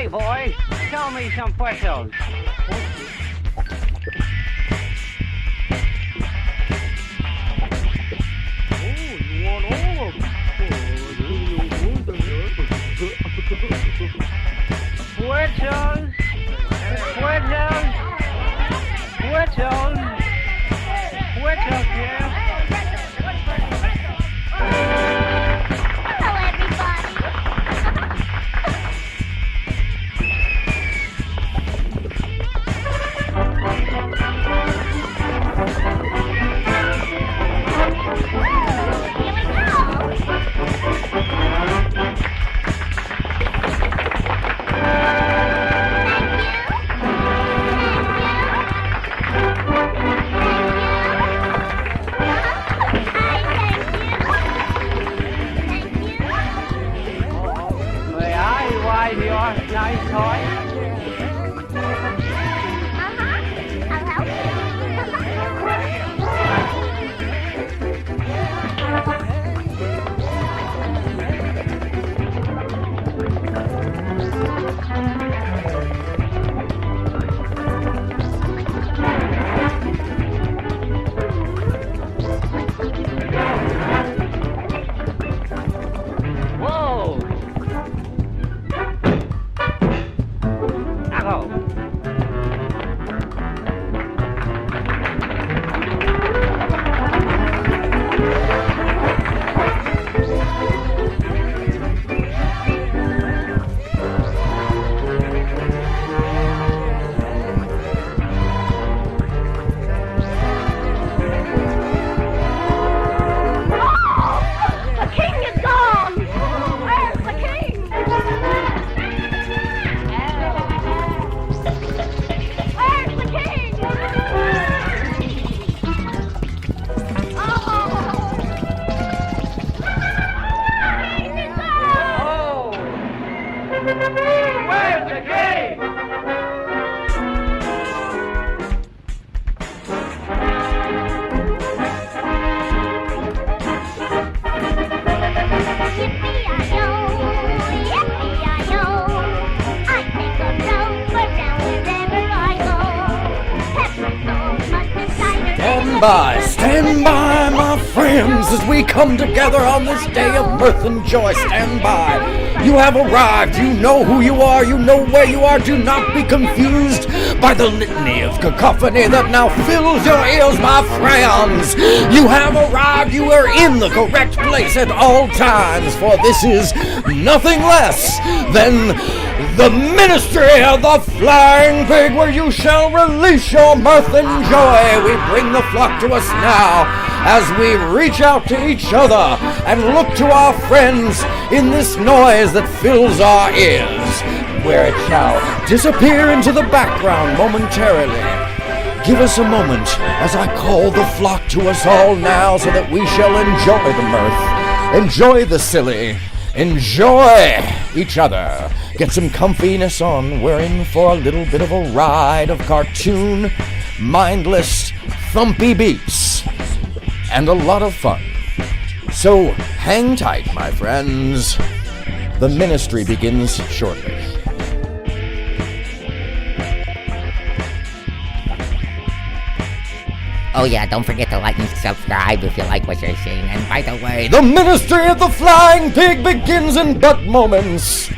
Hey, boy, tell me some puestos. Puertos, puertos, puertos, puertos, yeah. Hello, everybody. Here we May I ride your nice toy? I'll help you. Whoa! Ago. The king is gone! Where's the king? Where's the king? Oh! Oh! Where's the king? Yippee-yi-yo, yippee-yi-yo. I take a rover down wherever I go. Pepper, salt, mustard, cider, Stand by, my friends, as we come together on this day of mirth and joy. Stand by. You have arrived. You know who you are. You know where you are. Do not be confused by the litany of cacophony that now fills your ears, my friends. You have arrived. You are in the correct place at all times, for this is nothing less than the Ministry of the Flying Pig, where you shall release your mirth and joy. We bring the flock to us now as we reach out to each other and look to our friends in this noise that fills our ears, where it shall disappear into the background momentarily. Give us a moment as I call the flock to us all now, so that we shall enjoy the mirth, enjoy the silly, enjoy each other. Get some comfiness on. We're in for a little bit of a ride of cartoon, mindless, thumpy beats, and a lot of fun. So hang tight, my friends. The ministry begins shortly. Oh yeah, don't forget to like and subscribe if you like what you're seeing. And by the way, The Ministry of the Flying Pig begins in but moments.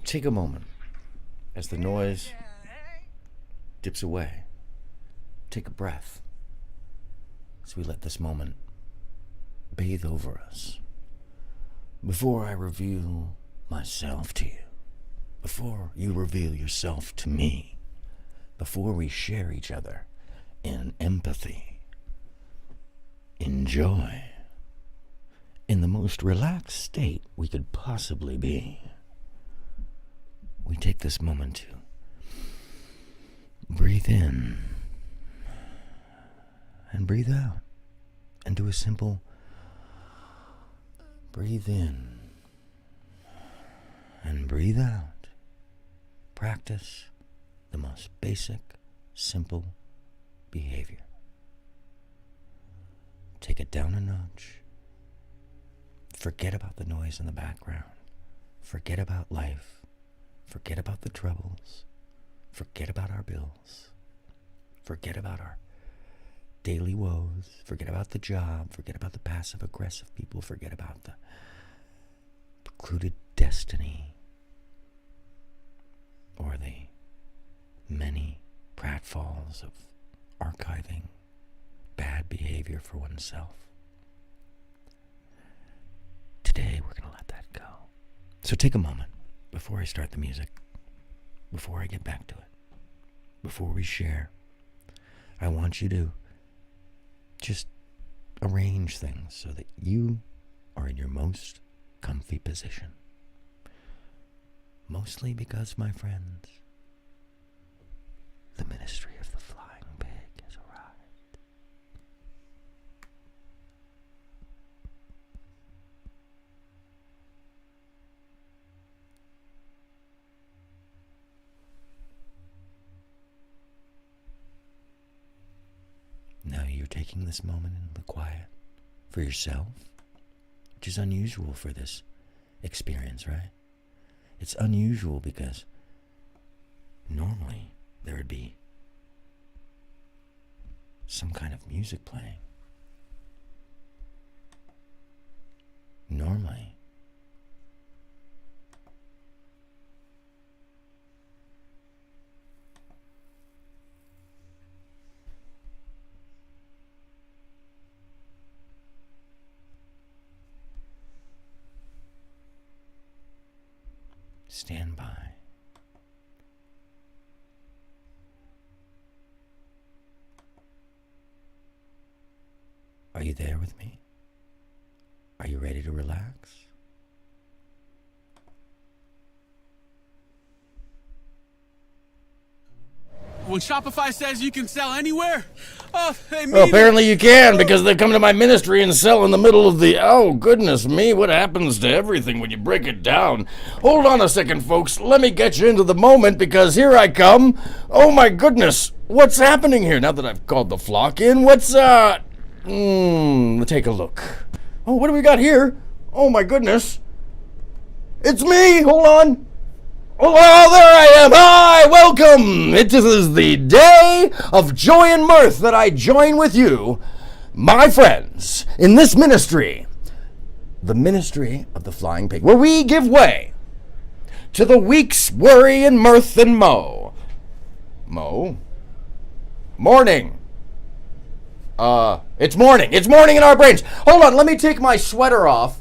take a moment as the noise dips away. Take a breath as we let this moment bathe over us. Before I reveal myself to you, before you reveal yourself to me, before we share each other in empathy, in joy, in the most relaxed state we could possibly be, we take this moment to breathe in and breathe out and do a simple breathe in and breathe out. Practice the most basic, simple behavior. Take it down a notch. Forget about the noise in the background. Forget about life. Forget about the troubles. Forget about our bills. Forget about our daily woes. Forget about the job. Forget about the passive-aggressive people. Forget about the precluded destiny or the many pratfalls of archiving bad behavior for oneself. Today we're going to let that go. So take a moment before I start the music, before I get back to it, before we share. I want you to just arrange things so that you are in your most comfy position. Mostly because, my friends, the ministry of the flying pig has arrived. Now you're taking this moment in the quiet for yourself, which is unusual for this experience, right? It's unusual because normally there would be some kind of music playing. Normally, stand by. Are you there with me? Are you ready to relax? When Shopify says you can sell anywhere, Well, apparently you can, because they come to my ministry and sell in the middle of the... Oh, goodness me, what happens to everything when you break it down? Hold on a second, folks. Let me get you into the moment, because here I come. Oh, my goodness. What's happening here? Now that I've called the flock in, what's... Let's take a look. Oh, what do we got here? Oh, my goodness. It's me. Hold on. Oh, there I am. Hi, welcome. It is the day of joy and mirth that I join with you, my friends, in this ministry, the ministry of the Flying Pig, where we give way to the week's worry and mirth and mow. Morning. It's morning. It's morning in our brains. Hold on, let me take my sweater off.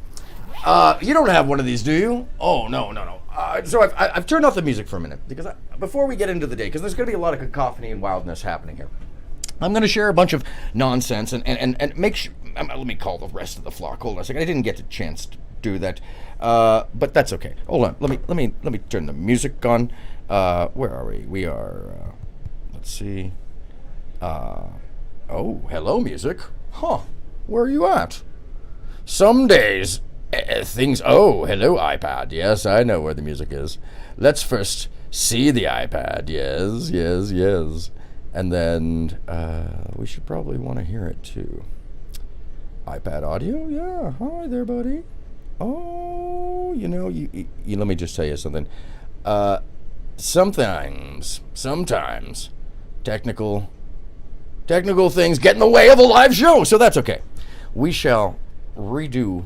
You don't have one of these, do you? Oh, no. So I've turned off the music for a minute, because before we get into the day, because there's going to be a lot of cacophony and wildness happening here, I'm going to share a bunch of nonsense and make sure... let me call the rest of the flock. Hold on a second. I didn't get a chance to do that, but that's okay. Hold on. Let me turn the music on. Where are we? We are... let's see. Oh, hello, music. Huh. Where are you at? Some days... things... Oh, hello, iPad. Yes, I know where the music is. Let's first see the iPad. Yes. And then we should probably want to hear it, too. iPad audio? Yeah. Hi there, buddy. Oh, you let me just tell you something. Sometimes, technical things get in the way of a live show, so that's okay. We shall redo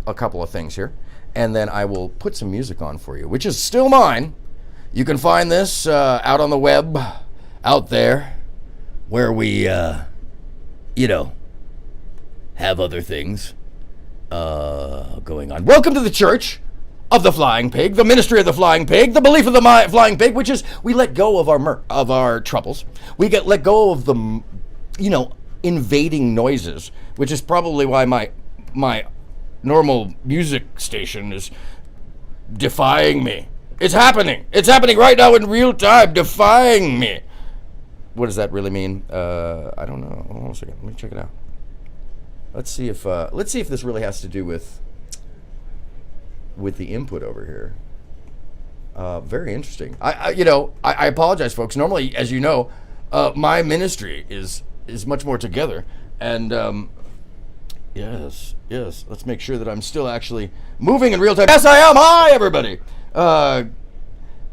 a couple of things here, and then I will put some music on for you, which is still mine. You can find this out on the web, out there, where we, have other things going on. Welcome to the Church of the Flying Pig, the ministry of the Flying Pig, the belief of the Flying Pig, which is we let go of our troubles. We let go of the, invading noises, which is probably why my normal music station is defying me. It's happening. It's happening right now in real time, defying me. What does that really mean? I don't know. Hold on a second. Let me check it out. Let's see if this really has to do with the input over here. Very interesting. I apologize, folks. Normally, as you know, my ministry is much more together. And yes. Let's make sure that I'm still actually moving in real time. Yes, I am. Hi, everybody.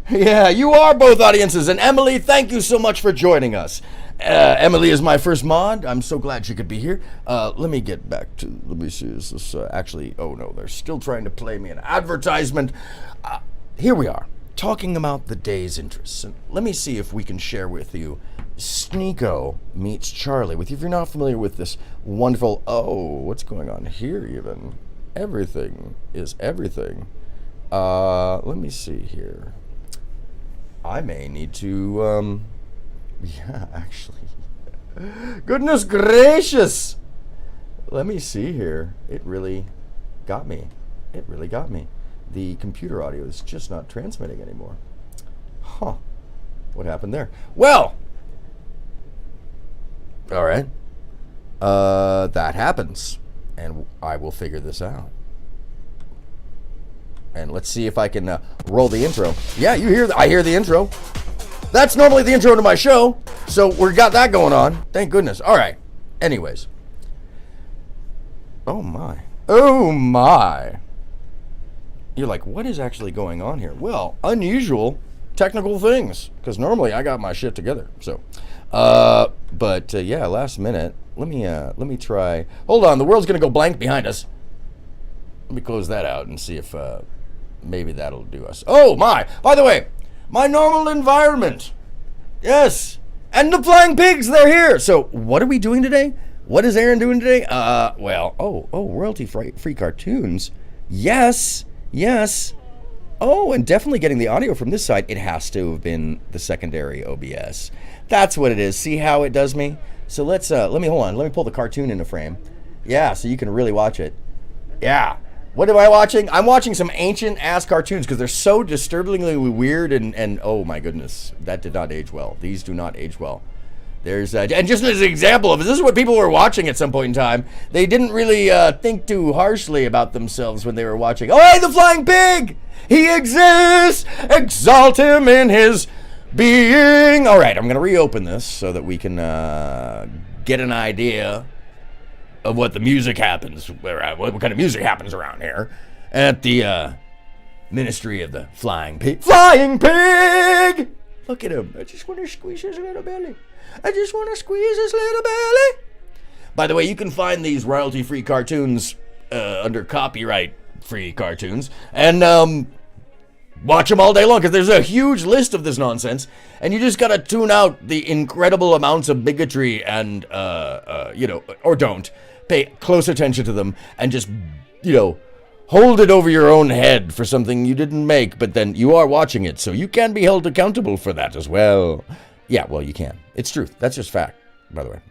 Yeah, you are both audiences. And Emily, thank you so much for joining us. Emily is my first mod. I'm so glad she could be here. Let me get back to, let me see, is this actually, oh no, they're still trying to play me an advertisement. Here we are, talking about the day's interests. And let me see if we can share with you Sneeko Meets Charlie. If you're not familiar with this wonderful, what's going on here even? Everything is everything. Let me see here. I may need to, yeah, actually. Goodness gracious! Let me see here. It really got me. The computer audio is just not transmitting anymore. Huh. What happened there? Well! Alright. That happens. And I will figure this out. And let's see if I can roll the intro. Yeah, I hear the intro. That's normally the intro to my show, so we got that going on. Thank goodness. All right. Anyways. Oh my. You're like, what is actually going on here? Well, unusual technical things, because normally I got my shit together. So, yeah, last minute. Let me try. Hold on, the world's gonna go blank behind us. Let me close that out and see if maybe that'll do us. Oh my! By the way, my normal environment. Yes, and the flying pigs, they're here. So what are we doing today? What is Aaron doing today? Royalty free cartoons. Yes. Oh, and definitely getting the audio from this side. It has to have been the secondary OBS. That's what it is. See how it does me? So let me pull the cartoon into frame. Yeah, so you can really watch it. Yeah. What am I watching? I'm watching some ancient ass cartoons because they're so disturbingly weird and oh my goodness, that did not age well. These do not age well. There's and just as an example of this is what people were watching at some point in time. They didn't really think too harshly about themselves when they were watching. Oh, hey, the flying pig! He exists! Exalt him in his being! All right, I'm going to reopen this so that we can get an idea of what the music happens, what kind of music happens around here at the Ministry of the Flying Pig. Flying Pig! Look at him. I just want to squeeze his little belly. By the way, you can find these royalty-free cartoons under copyright-free cartoons and watch them all day long because there's a huge list of this nonsense and you just gotta tune out the incredible amounts of bigotry and, or don't. Pay close attention to them and just, hold it over your own head for something you didn't make, but then you are watching it, so you can be held accountable for that as well. Yeah, well, you can. It's truth. That's just fact, by the way.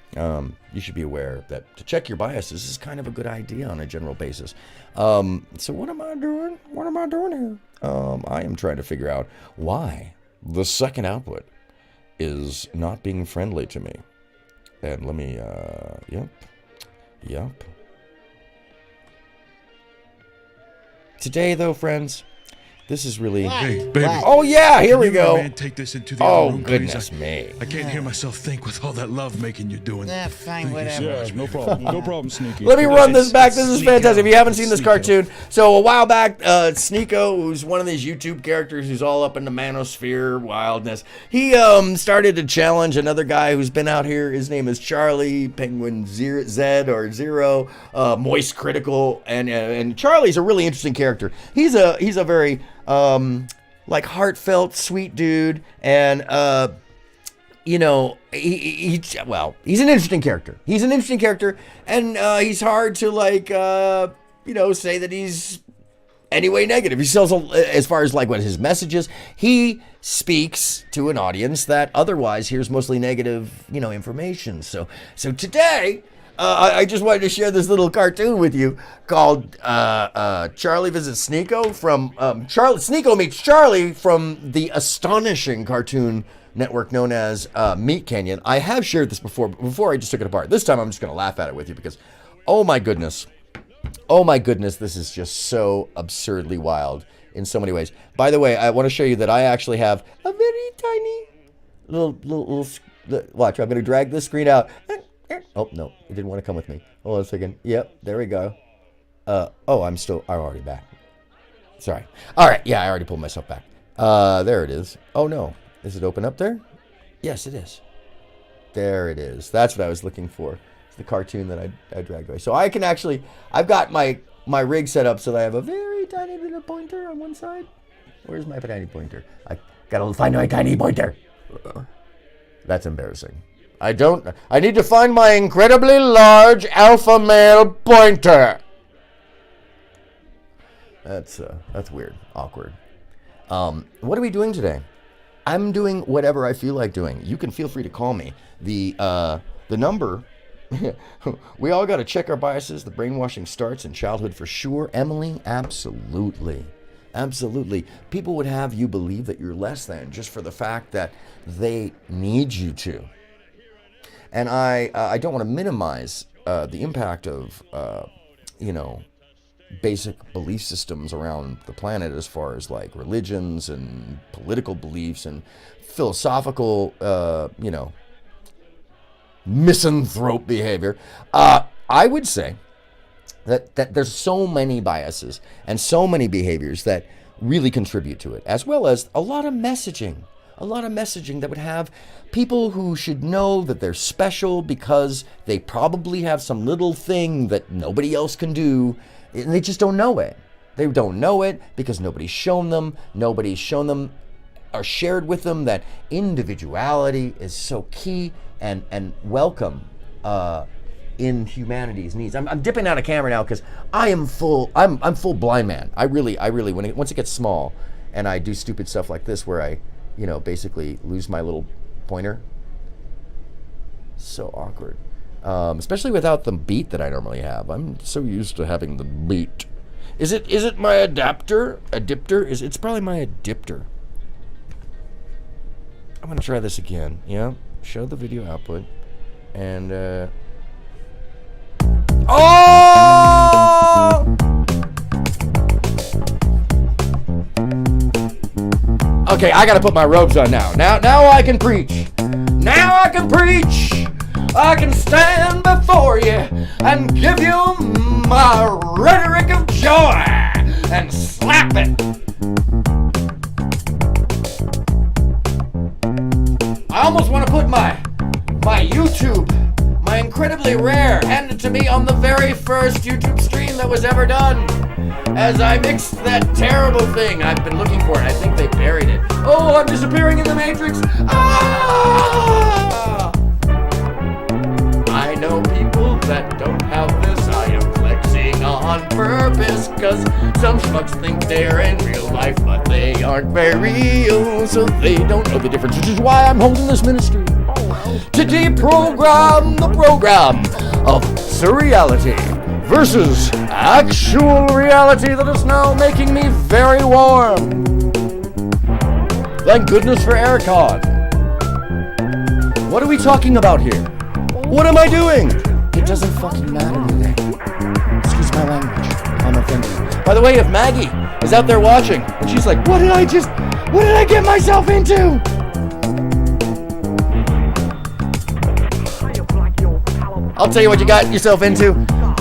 You should be aware that to check your biases is kind of a good idea on a general basis. So what am I doing? What am I doing here? I am trying to figure out why the second output is not being friendly to me. And let me, Yep. Today, though, friends, This is really... Hey, baby. Oh, yeah, here we go. Man, take this into the other Oh, room, goodness please. me. I can't hear myself think with all that love making you're doing. Yeah, fine, Thank you so whatever. much, No baby. problem. No problem, Sneaky. Let me run this back. This is Sneeko. fantastic. If you haven't seen this Sneeko. cartoon, so a while back, Sneeko, who's one of these YouTube characters who's all up in the manosphere wildness, he started to challenge another guy who's been out here. His name is Charlie Penguin Zed or Zero, Moist Critical, and Charlie's a really interesting character. He's a very like heartfelt, sweet dude, and you know, he's an interesting character. He's an interesting character, and he's hard to like, you know, say that he's anyway negative. He sells, as far as like what his message is, he speaks to an audience that otherwise hears mostly negative, you know, information. So today, I just wanted to share this little cartoon with you called Charlie Visits Sneeko from Sneeko Meets Charlie from the astonishing cartoon network known as Meat Canyon. I have shared this before, but before I just took it apart. This time I'm just going to laugh at it with you because, oh my goodness, this is just so absurdly wild in so many ways. By the way, I want to show you that I actually have a very tiny little watch. I'm going to drag this screen out. Oh, no, it didn't want to come with me. Hold on a second. Yep, there we go. I'm already back. Sorry. All right, yeah, I already pulled myself back. There it is. Oh, no. Is it open up there? Yes, it is. There it is. That's what I was looking for. It's the cartoon that I dragged away. So I can actually, I've got my rig set up so that I have a very tiny little pointer on one side. Where's my tiny pointer? I gotta find my tiny pointer. That's embarrassing. I need to find my incredibly large alpha male pointer. That's weird, awkward. What are we doing today? I'm doing whatever I feel like doing. You can feel free to call me. The number, we all got to check our biases. The brainwashing starts in childhood for sure. Emily, absolutely. Absolutely. People would have you believe that you're less than just for the fact that they need you to. And I don't want to minimize the impact of, basic belief systems around the planet as far as like religions and political beliefs and philosophical, misanthrope behavior. I would say that there's so many biases and so many behaviors that really contribute to it, as well as a lot of messaging that would have people who should know that they're special because they probably have some little thing that nobody else can do, and they just don't know it. They don't know it because nobody's shown them or shared with them that individuality is so key and welcome in humanity's needs. I'm dipping out of camera now because I'm full blind man. I really once it gets small and I do stupid stuff like this where I basically lose my little pointer. So awkward. Especially without the beat that I normally have. I'm so used to having the beat. Is it my adapter? It's probably my adapter. I'm gonna try this again. Yeah. Show the video output. And oh! Okay, I gotta put my robes on now. Now I can preach. Now I can preach. I can stand before you and give you my rhetoric of joy and slap it. I almost want to put my YouTube, my incredibly rare, handed to me on the very first YouTube stream that was ever done. As I mixed that terrible thing, I've been looking for it. I think they buried it. Oh, I'm disappearing in the Matrix. Ah! I know people that don't have this. I am flexing on purpose, cause some schmucks think they're in real life, but they aren't very real, so they don't know the difference, which is why I'm holding this ministry. To deprogram the program of surreality versus actual reality that is now making me very warm. Thank goodness for aircon. What are we talking about here? What am I doing? It doesn't fucking matter today. Excuse my language. I'm offended. By the way, if Maggie is out there watching, and she's like, what did I get myself into? I'll tell you what you got yourself into.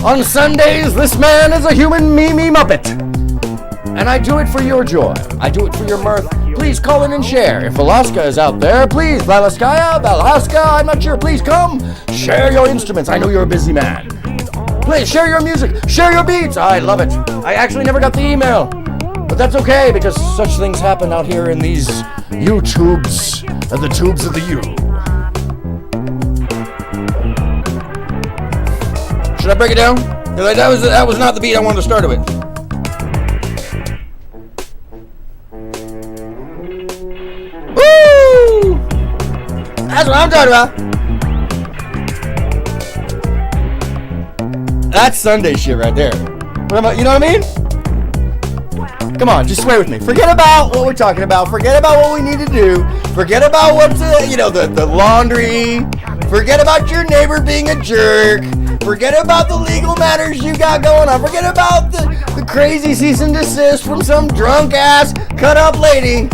On Sundays, this man is a human Mimi Muppet. And I do it for your joy. I do it for your mirth. Please call in and share. If Alaska is out there, please, Alaska, I'm not sure, please come. Share your instruments. I know you're a busy man. Please, share your music. Share your beats. I love it. I actually never got the email. But that's okay, because such things happen out here in these YouTubes and the tubes of the U. Should I break it down? That was not the beat I wanted to start it with. Woo! That's what I'm talking about. That's Sunday shit right there. You know what I mean? Come on, just swear with me. Forget about what we're talking about. Forget about what we need to do. Forget about what's, the laundry. Forget about your neighbor being a jerk. Forget about the legal matters you got going on. Forget about the crazy cease and desist from some drunk ass cut up lady.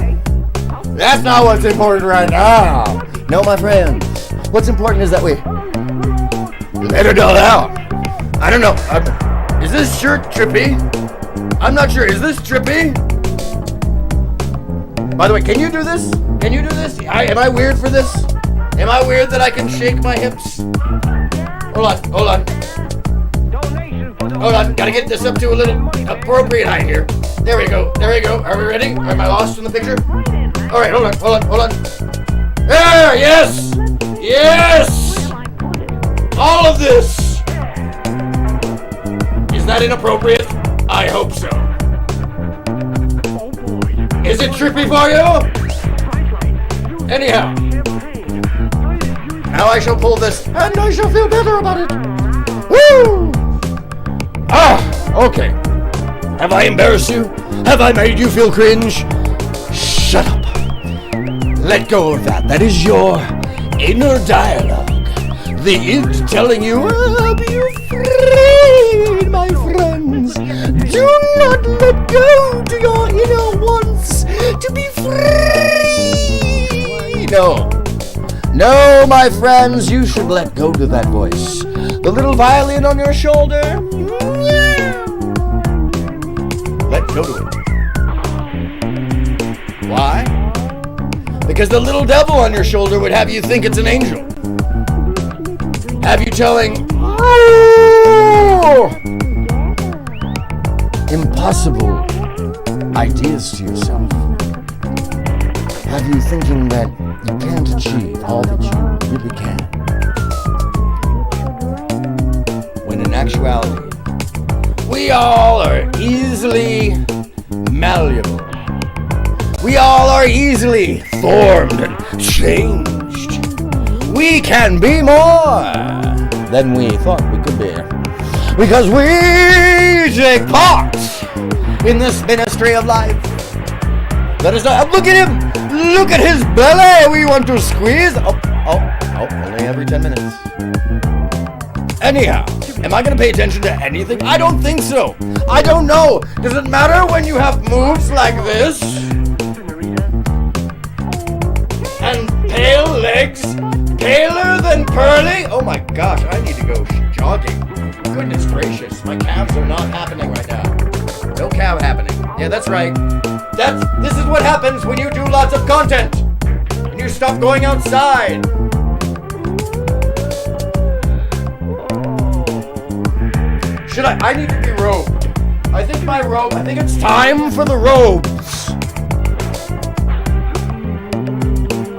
That's not what's important right now. No, my friends. What's important is that we let it all out. I don't know. Is this shirt trippy? I'm not sure. Is this trippy? By the way, can you do this? Can you do this? Am I weird for this? Am I weird that I can shake my hips? Hold on. Gotta get this up to a little appropriate height here. There we go. Are we ready? Am I lost in the picture? All right, hold on. There, yes! All of this! Is that inappropriate? I hope so. Is it trippy for you? Anyhow. Now I shall pull this, and I shall feel better about it. Woo! Okay. Have I embarrassed you? Have I made you feel cringe? Shut up. Let go of that. That is your inner dialogue. The id telling you, be afraid, my friends. Do not let go to your inner wants to be free. No, my friends, you should let go to that voice. The little violin on your shoulder. Let go to it. Why? Because the little devil on your shoulder would have you think it's an angel. Have you telling impossible ideas to yourself. Have you thinking that you can't achieve all that you really can. When in actuality, we all are easily malleable. We all are easily formed and changed. We can be more than we thought we could be. Because we take part in this ministry of life. That is not, look at him! Look at his belly! We want to squeeze! Only every 10 minutes. Anyhow, am I going to pay attention to anything? I don't think so. I don't know. Does it matter when you have moves like this? And pale legs? Paler than pearly? Oh my gosh, I need to go jogging. Goodness gracious, my calves are not happening right now. No calf happening. Yeah, that's right. This is what happens when you do lots of content. When you stop going outside. I need to be robed. I think it's time for the robes.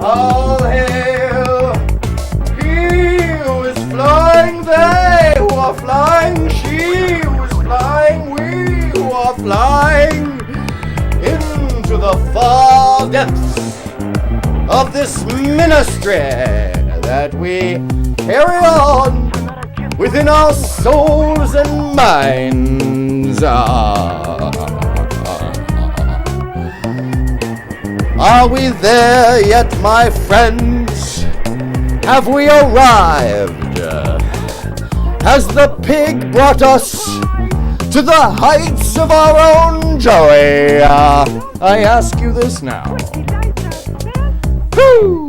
All hail, he who is flying, they who are flying, she who is flying, we who are flying into the far depths of this ministry that we carry on within our souls and minds. Are we there yet, my friends? Have we arrived? Has the pig brought us to the heights of our own joy. I ask you this now. Woo!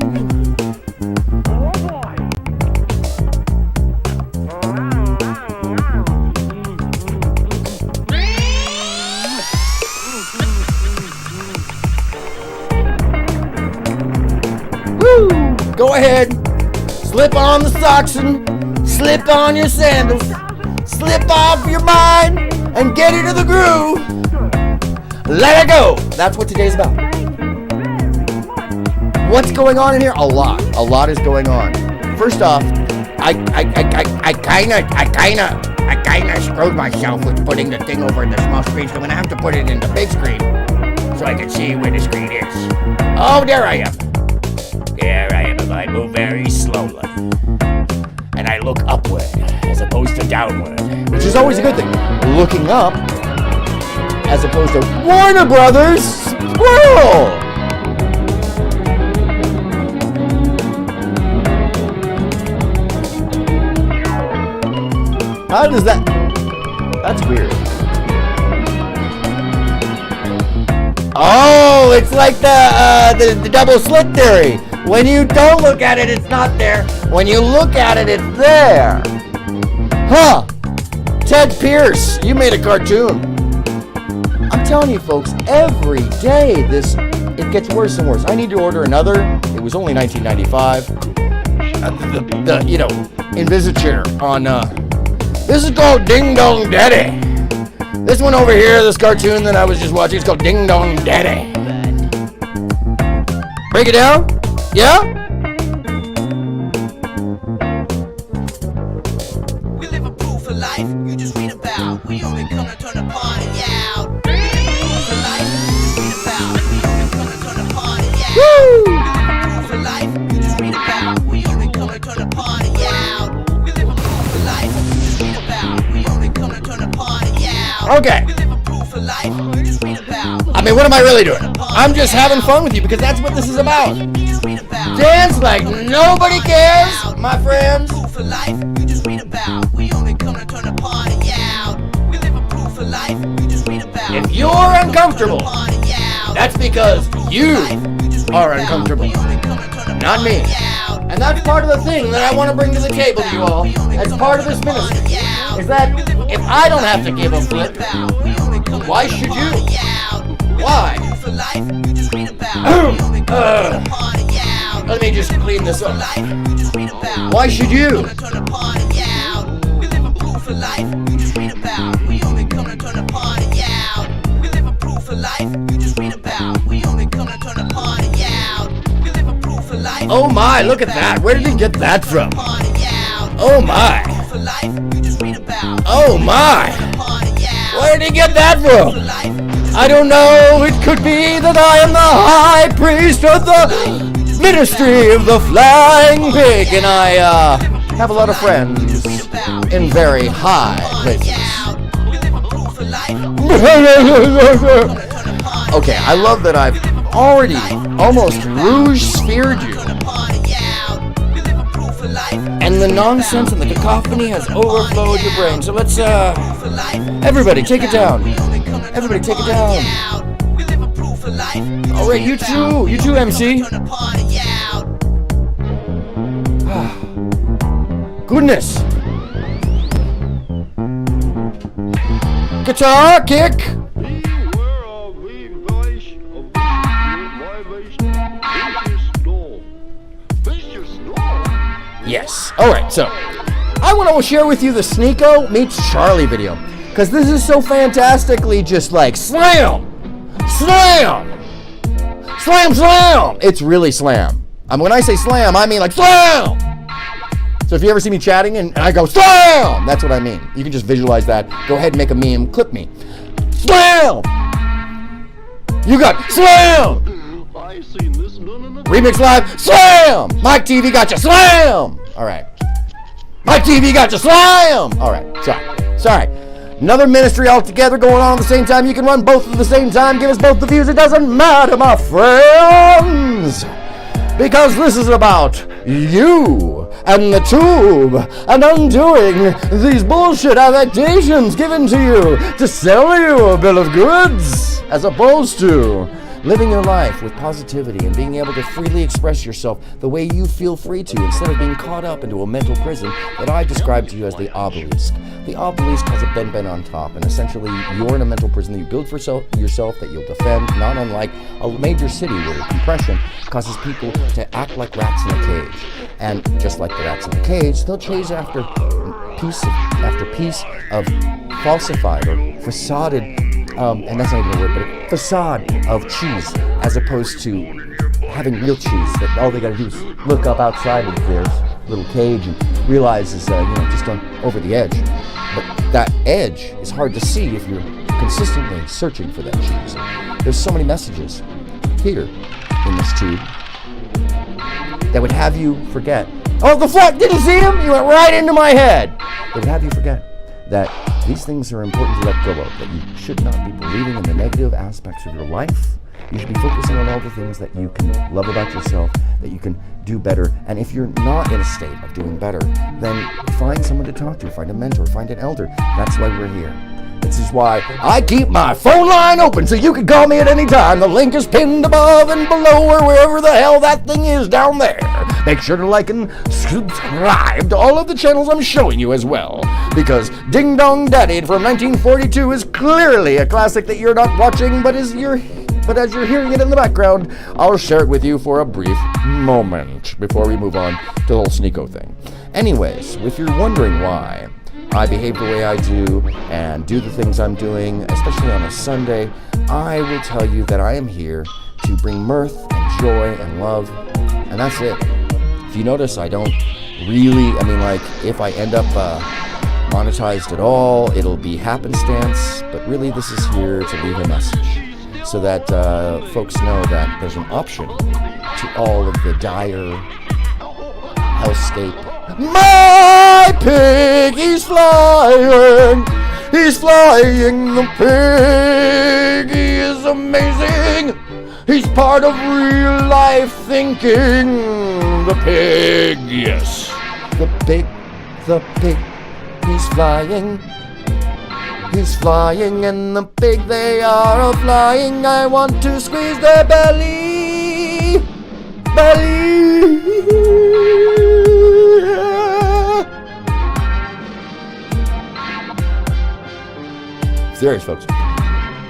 Woo! Go ahead, slip on the socks and slip on your sandals, slip off your mind and get into the groove. Let it go. That's what today's about. What's going on in here? A lot is going on. First off, I kinda screwed myself with putting the thing over in the small screen, so I'm gonna have to put it in the big screen so I can see where the screen is. Oh, there I am. There I am, but I move very slowly. And I look upward as opposed to downward, which is always a good thing. Looking up as opposed to Warner Brothers Squirrel. How does that? That's weird. Oh, it's like the double slit theory. When you don't look at it, it's not there. When you look at it, it's there. Huh. Ted Pierce, you made a cartoon. I'm telling you folks, every day it gets worse and worse. I need to order another. It was only $19.95. Invisichair on, this is called Ding Dong Daddy. This one over here, this cartoon that I was just watching, it's called Ding Dong Daddy. Break it down? Yeah? We live a proof of life, you just read about. We only come to turn the party out. We live a proof of life, you just read about. We only come to turn the party out. Woo! We live a proof of life, you just read about. We only come to turn the party out. We live a proof of life, you just read about. We only come to turn the party out. Okay. We live a proof of life, you just read about. I mean, what am I really doing? I'm just having fun with you because that's what this is about. Dance like nobody cares, my friends. Proof of life, you just read about. We only come to turn the party out. We live a proof of life, you just read about. If you're uncomfortable, that's because you are uncomfortable, not me. And that's part of the thing that I want to bring to the table to you all, as part of this ministry, is that if I don't have to give a flip, why should you? Why? Let me just clean this up. Why should you? Oh my, look at that. Where did he get that from? Oh my. Oh my. Where did he get that from? I don't know. It could be that I am the high priest of the ministry of the flying pig, and I have a lot of friends in very high places. Okay, I love that I've already almost rouge-sphered you. And the nonsense and the cacophony has overflowed your brain. So let's, everybody take it down. Everybody take it down. All right, you too, MC. Goodness. Guitar kick. Yes. All right, so I want to share with you the Sneeko meets Charlie video, because this is so fantastically just like slam, slam, slam, slam. It's really slam. When I say slam, I mean like slam. So if you ever see me chatting and I go slam, that's what I mean. You can just visualize that. Go ahead and make a meme. Clip me. Slam. You got slam. Remix Live, slam! Mike TV got you, slam! All right. Mike TV got you, slam! All right, sorry. Another ministry altogether going on at the same time. You can run both at the same time. Give us both the views. It doesn't matter, my friends. Because this is about you. and the tube and undoing these bullshit affectations given to you to sell you a bill of goods, as opposed to living your life with positivity and being able to freely express yourself the way you feel free to, instead of being caught up into a mental prison that I describe to you as the obelisk. The obelisk has a bend on top, and essentially you're in a mental prison that you build for yourself that you'll defend, not unlike a major city where compression causes people to act like rats in a cage. And just like the rats in the cage, they'll chase after piece of falsified or facaded, and that's not even a word, but a facade of cheese, as opposed to having real cheese that all they gotta do is look up outside of their little cage and realize is just over the edge. But that edge is hard to see if you're consistently searching for that cheese. There's so many messages here in this tube that would have you forget. Oh, the flat, didn't see him? You went right into my head. That would have you forget that these things are important to let go of, that you should not be believing in the negative aspects of your life. You should be focusing on all the things that you can love about yourself, that you can do better. And if you're not in a state of doing better, then find someone to talk to, find a mentor, find an elder. That's why we're here. This is why I keep my phone line open so you can call me at any time. The link is pinned above and below or wherever the hell that thing is down there. Make sure to like and subscribe to all of the channels I'm showing you as well, because Ding Dong Daddy from 1942 is clearly a classic that you're not watching, but as you're hearing it in the background, I'll share it with you for a brief moment before we move on to the whole Sneeko thing. Anyways, if you're wondering why I behave the way I do and do the things I'm doing, especially on a Sunday, I will tell you that I am here to bring mirth and joy and love, and that's it. If you notice, I don't really, if I end up monetized at all, it'll be happenstance, but really this is here to leave a message so that folks know that there's an option to all of the dire hellscape. My pig, he's flying, the pig, he is amazing, he's part of real life thinking. The pig, yes. The pig, he's flying, and the pig, they are a-flying. I want to squeeze their belly. Serious, folks.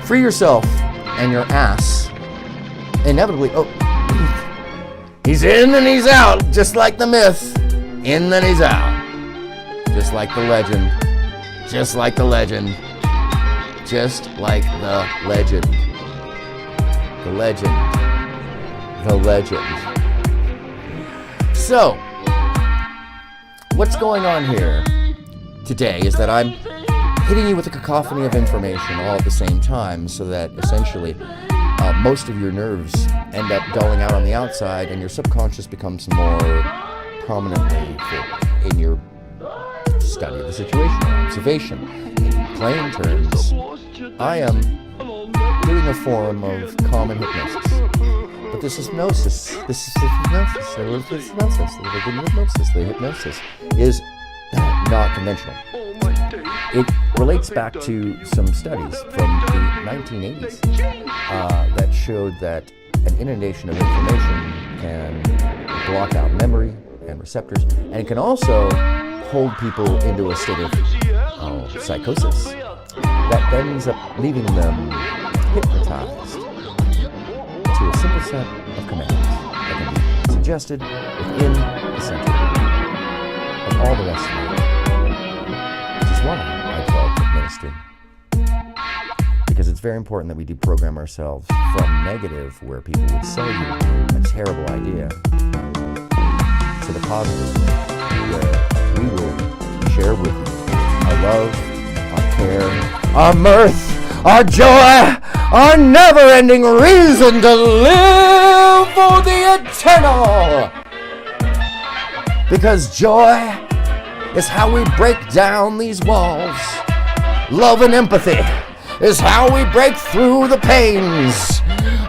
Free yourself and your ass. Inevitably, he's in and he's out, just like the myth. In and he's out. Just like the legend. Just like the legend. Just like the legend. The legend. The legend. So, what's going on here today is that I'm hitting you with a cacophony of information all at the same time, so that essentially most of your nerves end up dulling out on the outside and your subconscious becomes more prominently in your study of the situation, observation. In plain terms, I am doing a form of common hypnosis. But this is hypnosis. The hypnosis is not conventional. It relates back to some studies from the 1980s that showed that an inundation of information can block out memory and receptors, and it can also hold people into a state of psychosis that ends up leaving them hypnotized to a simple set of commands that can be suggested within the center of all the rest of it. Which is why I call it ministry. Because it's very important that we deprogram ourselves from negative, where people would sell you a terrible idea, to the positive, where we will share with you our love, our care, our mirth, our joy, our never-ending reason to live for the eternal. Because joy is how we break down these walls. Love and empathy is how we break through the pains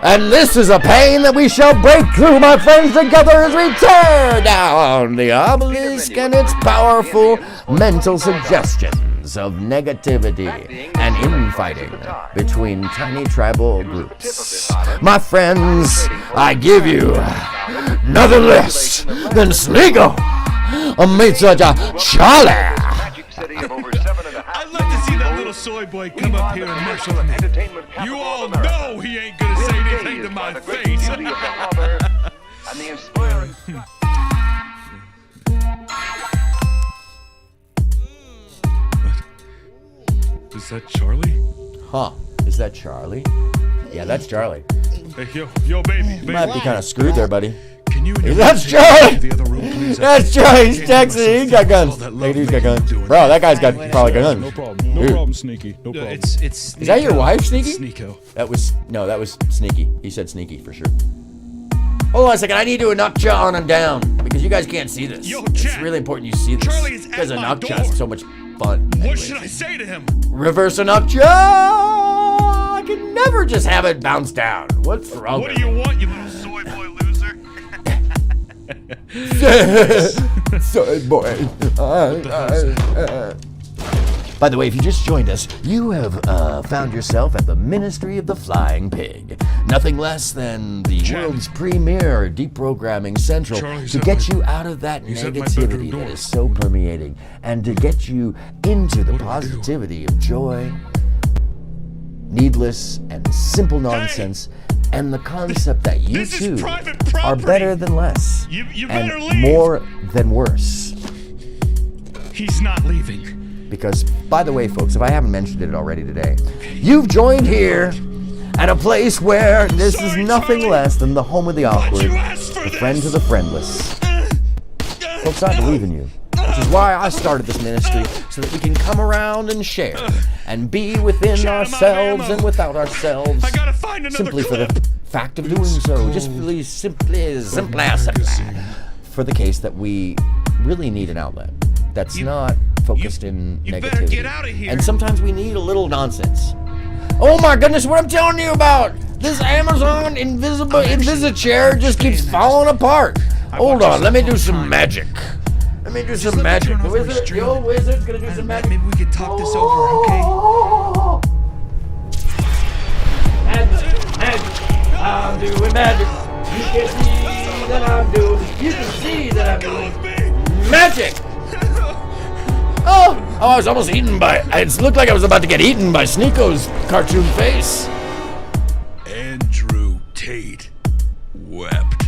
And this is a pain that we shall break through, my friends, together as we tear down the obelisk and its powerful mental suggestions of negativity and infighting between tiny tribal groups. My friends, I give you nothing less than Sneeko, a Mr. Charlie. I'd love to see that little soy boy come up here and mess with me. You all know he ain't gonna say anything to my face. Is that Charlie? Huh, is that Charlie? Yeah, that's Charlie. Hey, yo, baby. You might be kind of screwed there, buddy. Can you That's Charlie! That's Charlie, he's Texas, he's got guns. Hey, he's got guns. Bro, that guy's got probably guns. No problem. No problem, Sneaky. No problem. Is that your wife, Sneaky? Sneeko. That was Sneaky. He said Sneaky for sure. Hold on a second, I need to knock Cha on and down because you guys can't see this. Yo, It's Chat. really important you see this. Charlie is Because at a my knock door. Cha is so much fun. What should I say to him? Reverse a knock Cha! I can never just have it bounce down. What's wrong What with do you want, you little soy boy loser? Sorry, boy. By the way, if you just joined us, you have found yourself at the Ministry of the Flying Pig. Nothing less than the world's premier deprogramming central Charlie's to at get my- you out of that he's at my bedroom negativity door. that is so permeating and to get you into the What do I do? positivity of joy, needless and simple nonsense, and the concept that you This is too private are property. better than less You and better leave. more than worse. He's not leaving. Because, by the way, folks, if I haven't mentioned it already today, you've joined here at a place where this is Sorry, nothing Charlie. less than the home of the awkward, you asked for the friend to this. the friendless. Folks, I believe in you, which is why I started this ministry, so that we can come around and share and be within Shut 'em out, ourselves ammo. and without ourselves. I gotta find another Simply for clip. the fact of doing so, just really simply, for the case that we really need an outlet that's not focused in you negativity. better get outta here. And sometimes we need a little nonsense. Oh my goodness, what I'm telling you about! This Amazon Invisichair just keeps falling apart. Hold on, let me do some magic. Let me do some magic. The wizard, the old wizard's gonna do some magic. Maybe we could talk this over, okay? Magic. I'm doing magic. You can see that I'm doing. You can see that I'm doing magic. Oh, I was almost eaten by. It looked like I was about to get eaten by Sneeko's cartoon face. Andrew Tate wept.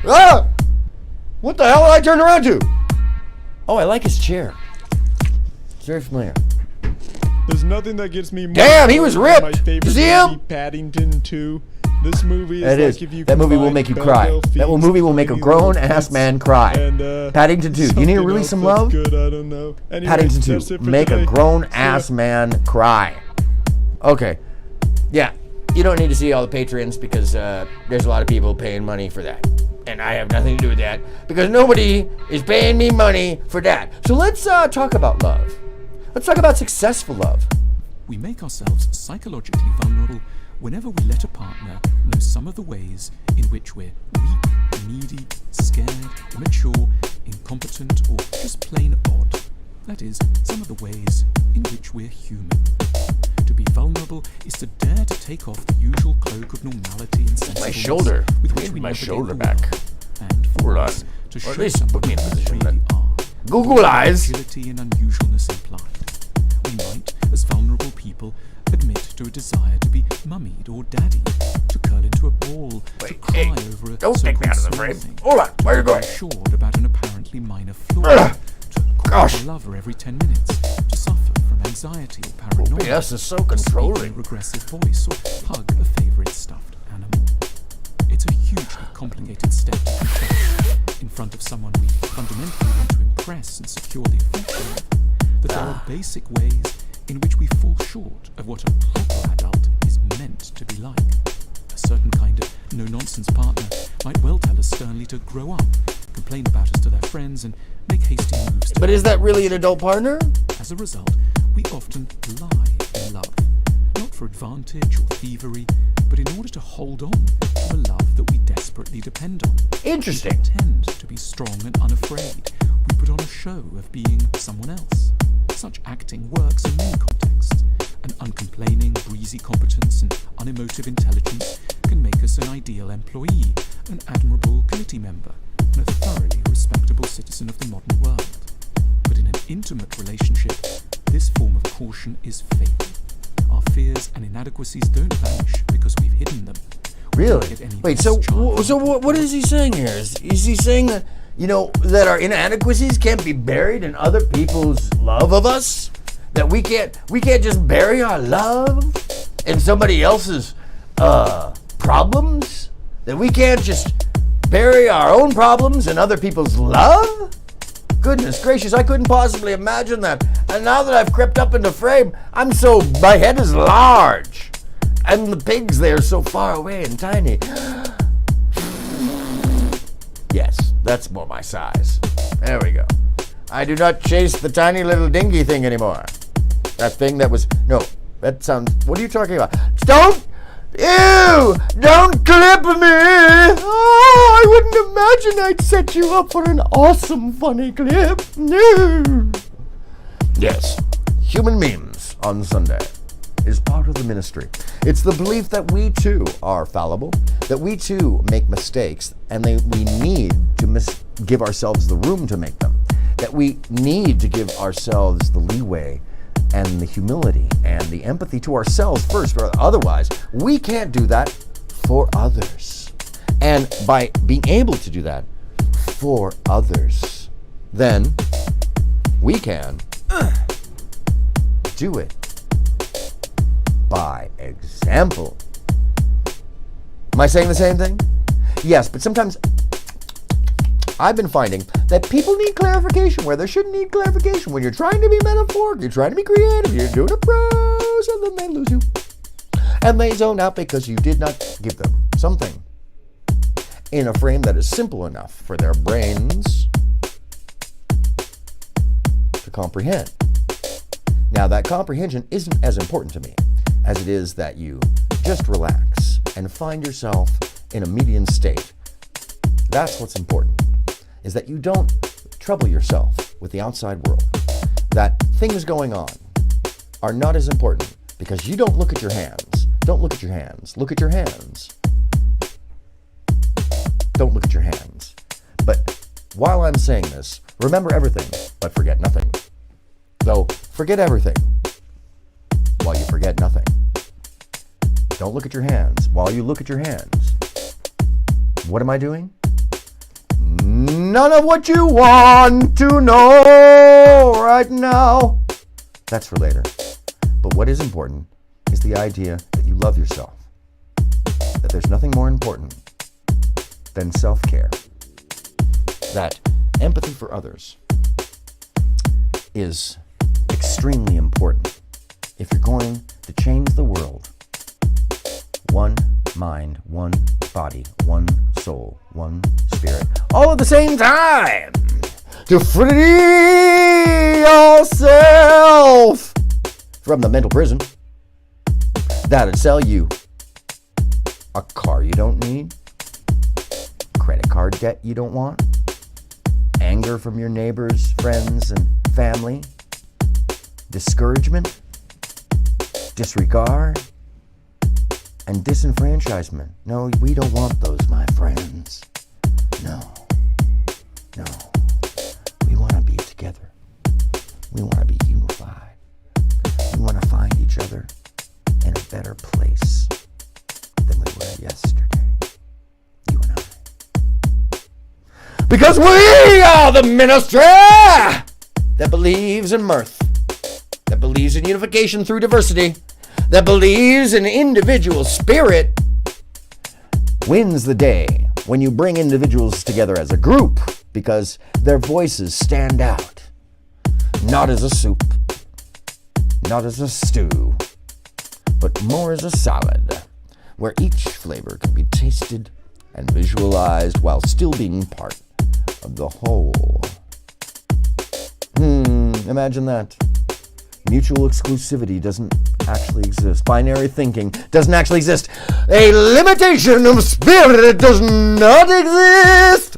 Ah! What the hell did I turn around to? Oh, I like his chair. It's very familiar. There's nothing that gets me more Damn, he was than ripped. My favorite You see him? movie, Paddington 2. This movie is That is. like if you That movie will combine make you Belle cry. Delphine, That movie will make a Lady grown-ass Little man Fits, cry. and, Paddington 2. You need to something release else some that's love? Good, I don't know. Anyway, Paddington that's 2. it for Make a today. grown-ass See ya. man cry. Okay. Yeah. You don't need to see all the patrons because there's a lot of people paying money for that. And I have nothing to do with that because nobody is paying me money for that. So let's talk about love. Let's talk about successful love. We make ourselves psychologically vulnerable whenever we let a partner know some of the ways in which we're weak, needy, scared, immature, incompetent, or just plain odd. That is, some of the ways in which we're human. To be vulnerable is to dare to take off the usual cloak of normality and sensibleness shoulder. with I which need we my navigate shoulder the back. world. And for Hold on. us to Or at show least someone put me in a who we position really that- are. Google eyes. Fragility and unusualness implied. We might, as vulnerable people, admit to a desire to be mummied or daddied, to curl into a ball, to Wait, cry hey, over a don't take me so-called out of the small frame. thing, Hold on, where are you to be going? assured about an apparently minor flaw, Ugh. to call Gosh. a lover every 10 minutes, to suffer from anxiety or paranoia, OBS is so to speak in controlling. a regressive voice, or hug a favorite stuffed animal. It's a hugely complicated step to confess in front of someone we fundamentally want to impress and secure the affection of, that there are basic ways in which we fall short of what a proper adult is meant to be like. A certain kind of no-nonsense partner might well tell us sternly to grow up, complain about us to their friends, and make hasty moves. But is that really an adult partner? As a result, we often lie in love, not for advantage or thievery, but in order to hold on to a love that we desperately depend on. Interesting. We pretend to be strong and unafraid. We put on a show of being someone else. Such acting works in many contexts. An uncomplaining, breezy competence and unemotive intelligence can make us an ideal employee, an admirable committee member, and a thoroughly respectable citizen of the modern world. But in an intimate relationship, this form of caution is fatal. Our fears and inadequacies don't vanish because we've hidden them. We don't Really? get any Wait, less so charmed what is he saying here? Is he saying that, that our inadequacies can't be buried in other people's love of us? That we can't just bury our love in somebody else's problems? That we can't just bury our own problems in other people's love? Goodness gracious, I couldn't possibly imagine that. And now that I've crept up into FRIM, my head is large. And the pigs there are so far away and tiny. Yes, that's more my size. There we go. I do not chase the tiny little dingy thing anymore. That thing that was... No, that sounds... What are you talking about? Don't... Ew! Don't clip me! Oh, I wouldn't imagine I'd set you up for an awesome funny clip. No! Yes, human memes on Sunday is part of the ministry. It's the belief that we too are fallible, that we too make mistakes, and we need to give ourselves the room to make them. That we need to give ourselves the leeway and the humility and the empathy to ourselves first, or otherwise we can't do that for others. And by being able to do that for others, then we can do it by example. Am I saying the same thing? Yes, but sometimes I've been finding that people need clarification where they shouldn't need clarification. When you're trying to be metaphoric, you're trying to be creative, you're doing a prose, and then they lose you. And they zone out because you did not give them something in a frame that is simple enough for their brains to comprehend. Now, that comprehension isn't as important to me as it is that you just relax and find yourself in a median state. That's what's important, is that you don't trouble yourself with the outside world. That things going on are not as important because you don't look at your hands. Don't look at your hands. Look at your hands. Don't look at your hands. But while I'm saying this, remember everything, but forget nothing. So forget everything while you forget nothing. Don't look at your hands while you look at your hands. What am I doing? None of what you want to know right now. That's for later. But what is important is the idea that you love yourself. That there's nothing more important than self-care. That empathy for others is extremely important if you're going to change the world. One mind, one body, one soul, one spirit, all at the same time, to free yourself from the mental prison that'll sell you a car you don't need, credit card debt you don't want, anger from your neighbors, friends, and family, discouragement, disregard, and disenfranchisement. No, we don't want those, my friends. No. We want to be together. We want to be unified. We want to find each other in a better place than we were yesterday. You and I. Because we are the ministry that believes in mirth, that believes in unification through diversity, that believes in individual spirit, wins the day when you bring individuals together as a group because their voices stand out, not as a soup, not as a stew, but more as a salad, where each flavor can be tasted and visualized while still being part of the whole. Imagine that. Mutual exclusivity doesn't actually exist. Binary thinking doesn't actually exist. A limitation of spirit does not exist.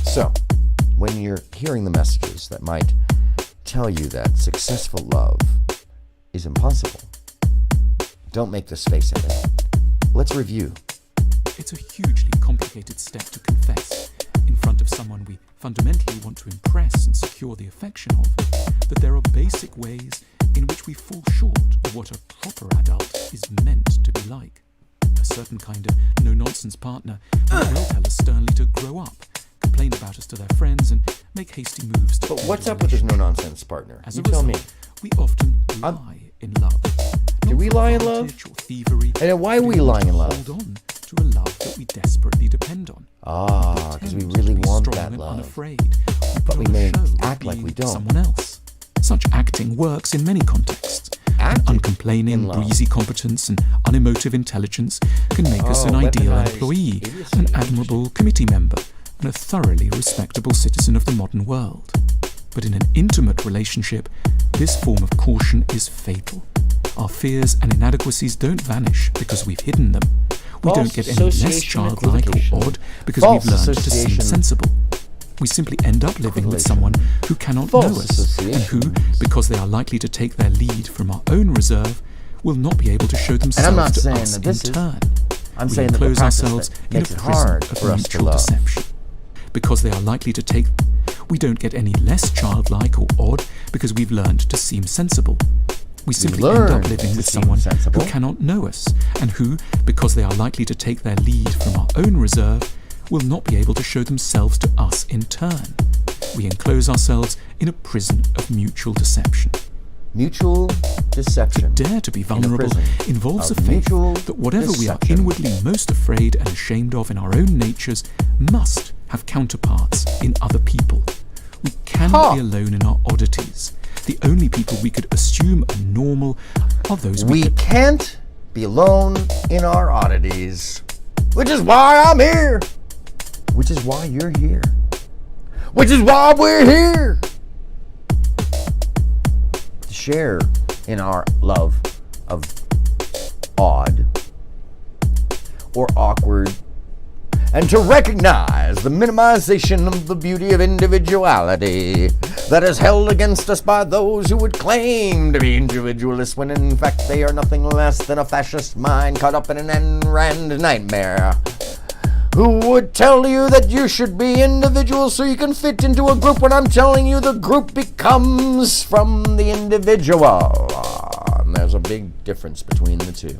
So, when you're hearing the messages that might tell you that successful love is impossible, don't make this face at it. Let's review. It's a hugely complicated step to confess, in front of someone we fundamentally want to impress and secure the affection of, that there are basic ways in which we fall short of what a proper adult is meant to be like. A certain kind of no-nonsense partner might well tell us sternly to grow up, complain about us to their friends, and make hasty moves to... But what's up with this no-nonsense partner? As You a tell me. result, we often lie in love. Do we lie in love? Or thievery, And why are we lying in love? hold on to a love that we desperately depend on. Because we really to be want strong that and love. unafraid. We put we on a may show of act like being we don't. Someone else. Such acting works in many contexts. Acting Uncomplaining, in love. breezy competence and unemotive intelligence can make us an ideal weaponized employee, idiocy. an admirable committee member, and a thoroughly respectable citizen of the modern world. But in an intimate relationship, this form of caution is fatal. Our fears and inadequacies don't vanish because we've hidden them. We False don't get any less association childlike equivocation. or odd because False we've learned to seem association. sensible. We simply end up living with someone who cannot False know us, and who, associations. because they are likely to take their lead from our own reserve, will not be able to show themselves not to saying us that in this is- turn. I'm We saying that the enclose practice ourselves that in a makes it prison hard of for us to mutual love. deception. Because they are likely to take... We don't get any less childlike or odd because we've learned to seem sensible. We simply end learn up living to with seem someone sensible. who cannot know us, and who, because they are likely to take their lead from our own reserve, will not be able to show themselves to us in turn. We enclose ourselves in a prison of mutual deception. Mutual deception. Dare to be vulnerable prison involves a of faith mutual that whatever we are deception. inwardly most afraid and ashamed of in our own natures must have counterparts in other people. We cannot be alone in our oddities. The only people we could assume are normal are those We can't be alone in our oddities. Which is why I'm here. Which is why you're here. Which is why we're here. To share in our love of odd or awkward, and to recognize the minimization of the beauty of individuality that is held against us by those who would claim to be individualists when in fact they are nothing less than a fascist mind caught up in an Ayn Rand nightmare, who would tell you that you should be individual so you can fit into a group when I'm telling you the group becomes from the individual. And there's a big difference between the two.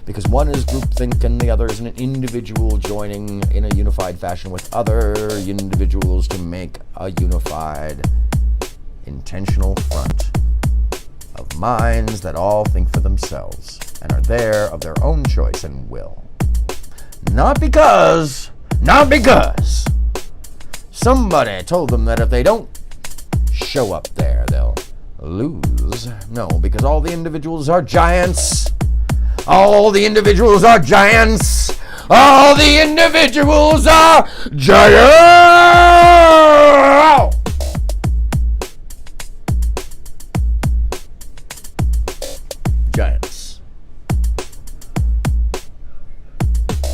Because one is groupthink and the other is an individual joining in a unified fashion with other individuals to make a unified, intentional front of minds that all think for themselves and are there of their own choice and will. Not because somebody told them that if they don't show up there, they'll lose. No, because all the individuals are giants. All the individuals are giants. All the individuals are giants. Giants.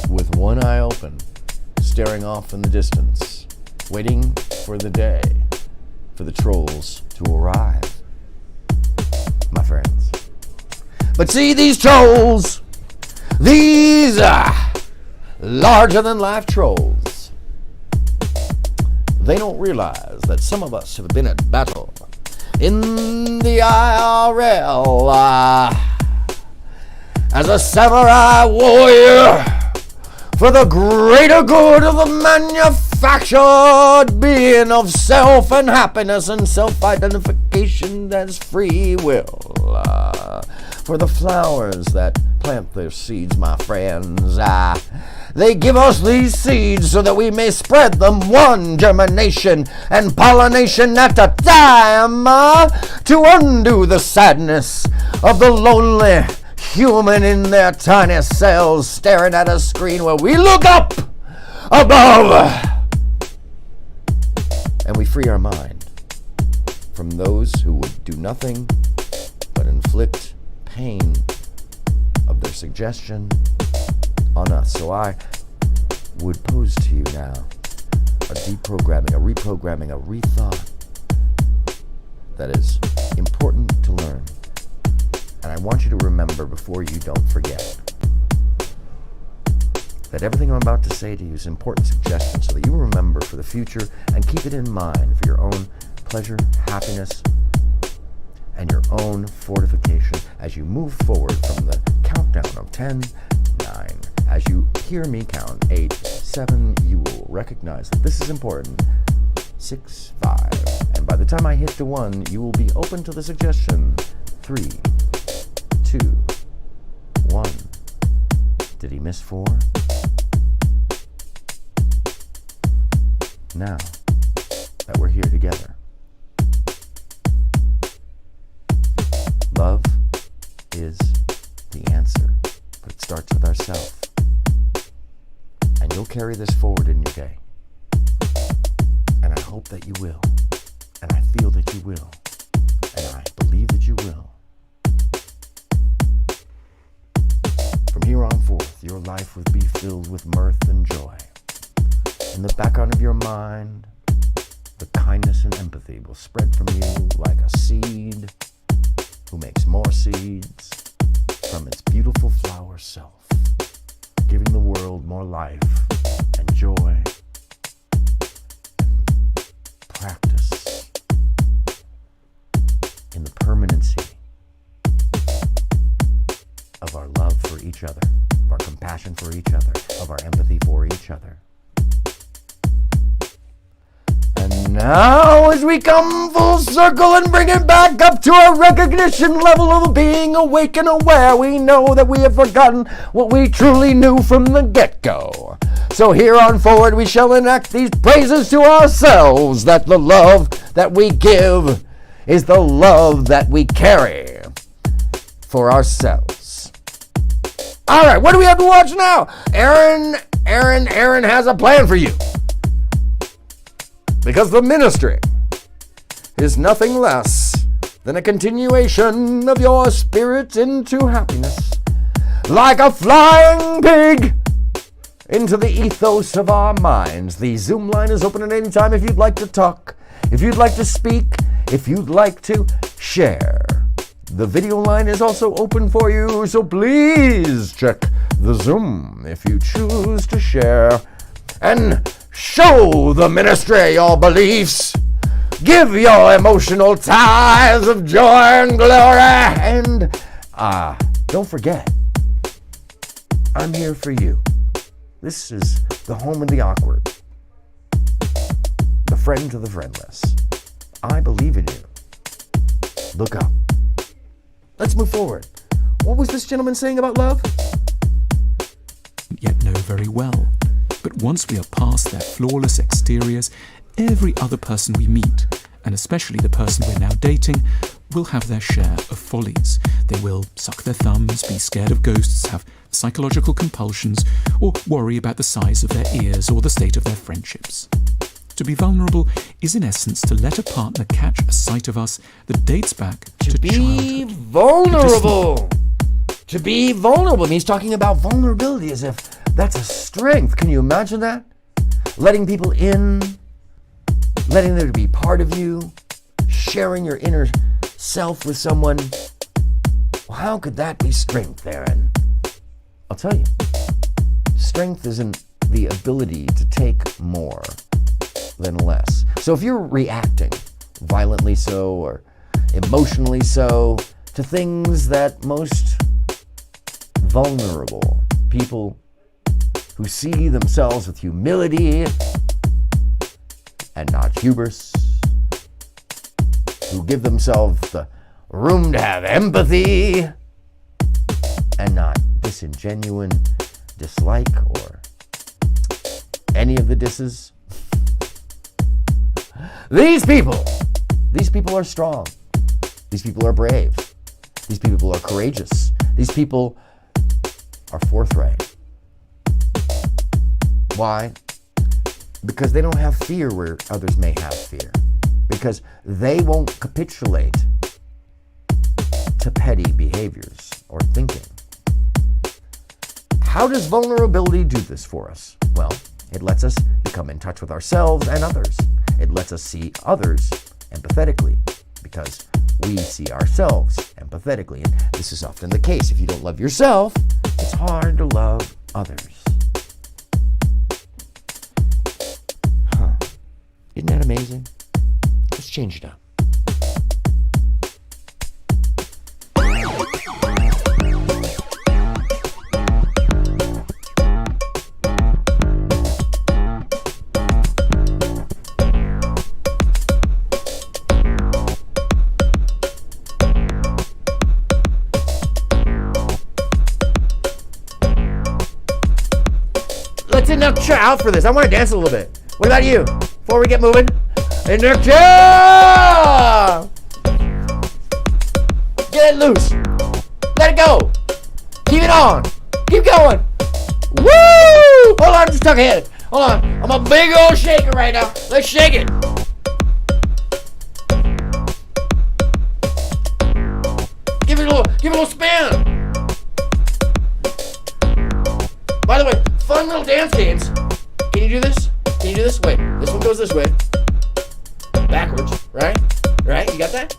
With one eye open, staring off in the distance, waiting for the day, for the trolls to arrive. My friends. But see, these trolls, these larger-than-life trolls, they don't realize that some of us have been at battle in the IRL as a samurai warrior for the greater good of the manufactured being of self and happiness and self-identification as free will. For the flowers that plant their seeds, my friends, they give us these seeds so that we may spread them one germination and pollination at a time to undo the sadness of the lonely human in their tiny cells, staring at a screen where we look up above and we free our mind from those who would do nothing but inflict pain of their suggestion on us. So I would pose to you now a deprogramming, a reprogramming, a rethought that is important to learn. And I want you to remember before you don't forget that everything I'm about to say to you is important suggestion so that you remember for the future and keep it in mind for your own pleasure, happiness, and your own fortification as you move forward from the countdown of 10, 9. As you hear me count 8, 7, you will recognize that this is important. 6, 5. And by the time I hit the 1, you will be open to the suggestion. 3, 2, 1. Did he miss 4? Now that we're here together, love is the answer, but it starts with ourselves. And you'll carry this forward in your day. And I hope that you will. And I feel that you will. And I believe that you will. From here on forth, your life will be filled with mirth and joy. In the background of your mind, the kindness and empathy will spread from you like a seed who makes more seeds from its beautiful flower self, giving the world more life and joy and practice in the permanency of our love for each other, of our compassion for each other, of our empathy for each other. And now as we come full circle and bring it back up to our recognition level of being awake and aware, we know that we have forgotten what we truly knew from the get-go. So here on forward we shall enact these praises to ourselves, that the love that we give is the love that we carry for ourselves. All right, what do we have to watch now? Aaron has a plan for you. Because the ministry is nothing less than a continuation of your spirit into happiness. Like a flying pig into the ethos of our minds. The Zoom line is open at any time if you'd like to talk, if you'd like to speak, if you'd like to share. The video line is also open for you, so please check the Zoom if you choose to share. And show the ministry your beliefs. Give your emotional ties of joy and glory. And don't forget, I'm here for you. This is the home of the awkward, the friend to the friendless. I believe in you. Look up. Let's move forward. What was this gentleman saying about love? Yet know very well. But once we are past their flawless exteriors, every other person we meet, and especially the person we're now dating, will have their share of follies. They will suck their thumbs, be scared of ghosts, have psychological compulsions, or worry about the size of their ears or the state of their friendships. To be vulnerable is in essence to let a partner catch a sight of us that dates back to childhood. Be vulnerable! To be vulnerable. And he's talking about vulnerability as if that's a strength. Can you imagine that? Letting people in, letting them be part of you, sharing your inner self with someone. Well, how could that be strength, Aaron? I'll tell you. Strength isn't the ability to take more than less. So if you're reacting violently so or emotionally so to things that most vulnerable people who see themselves with humility and not hubris, who give themselves the room to have empathy and not disingenuine dislike or any of the disses. These people are strong. These people are brave. These people are courageous. These people are forthright. Why? Because they don't have fear where others may have fear. Because they won't capitulate to petty behaviors or thinking. How does vulnerability do this for us? Well, it lets us become in touch with ourselves and others. It lets us see others empathetically because we see ourselves empathetically. And this is often the case. If you don't love yourself, it's hard to love others. Isn't that amazing? Let's change it up. Let's induct out for this. I want to dance a little bit. What about you? Before we get moving, induct. Get it loose. Let it go. Keep it on. Keep going. Woo! Hold on, just tuck ahead. Hold on. I'm a big old shaker right now. Let's shake it. Give it a little spin. By the way, fun little dance games. Can you do this? Can you do this? Wait, this one goes this way. Backwards, right? Right? You got that?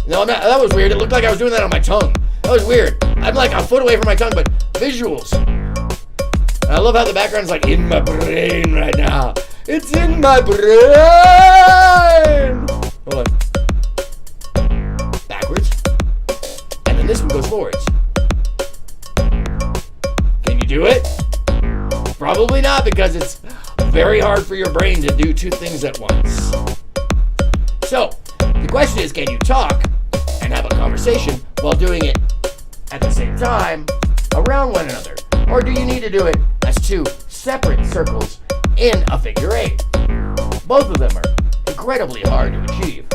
No, not, that was weird. It looked like I was doing that on my tongue. That was weird. I'm like a foot away from my tongue, but visuals. And I love how the background's like in my brain right now. It's in my brain. Hold on. Backwards. And then this one goes forwards. Can you do it? Probably not, because it's very hard for your brain to do two things at once. So, the question is, can you talk and have a conversation while doing it at the same time around one another? Or do you need to do it as two separate circles in a figure eight? Both of them are incredibly hard to achieve.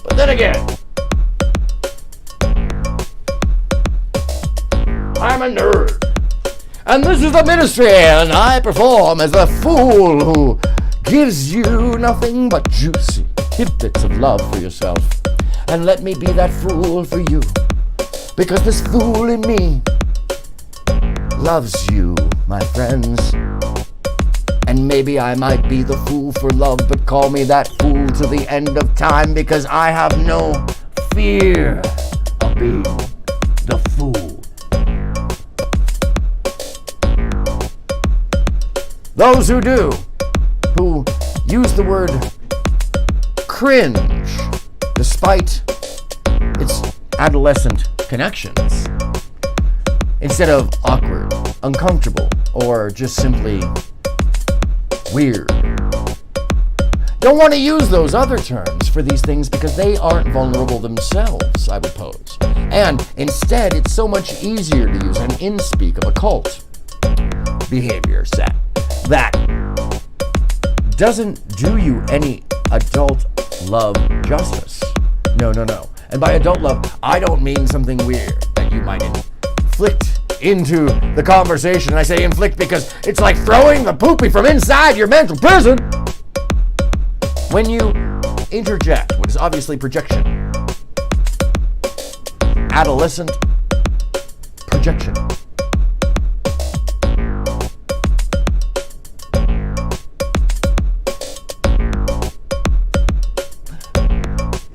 But then again, I'm a nerd. And this is the ministry, and I perform as the fool who gives you nothing but juicy tidbits of love for yourself. And let me be that fool for you, because this fool in me loves you, my friends. And maybe I might be the fool for love, but call me that fool to the end of time, because I have no fear of being the fool. Those who do, who use the word cringe despite its adolescent connections, instead of awkward, uncomfortable, or just simply weird. Don't want to use those other terms for these things because they aren't vulnerable themselves, I would pose. And instead, it's so much easier to use an in-speak of a cult behavior set that doesn't do you any adult love justice. No. And by adult love, I don't mean something weird that you might inflict into the conversation. And I say inflict because it's like throwing the poopy from inside your mental prison. When you interject what is obviously projection, adolescent projection.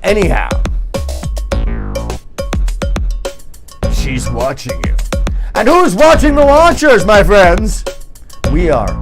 Anyhow, she's watching you. And who's watching the watchers, my friends? We are.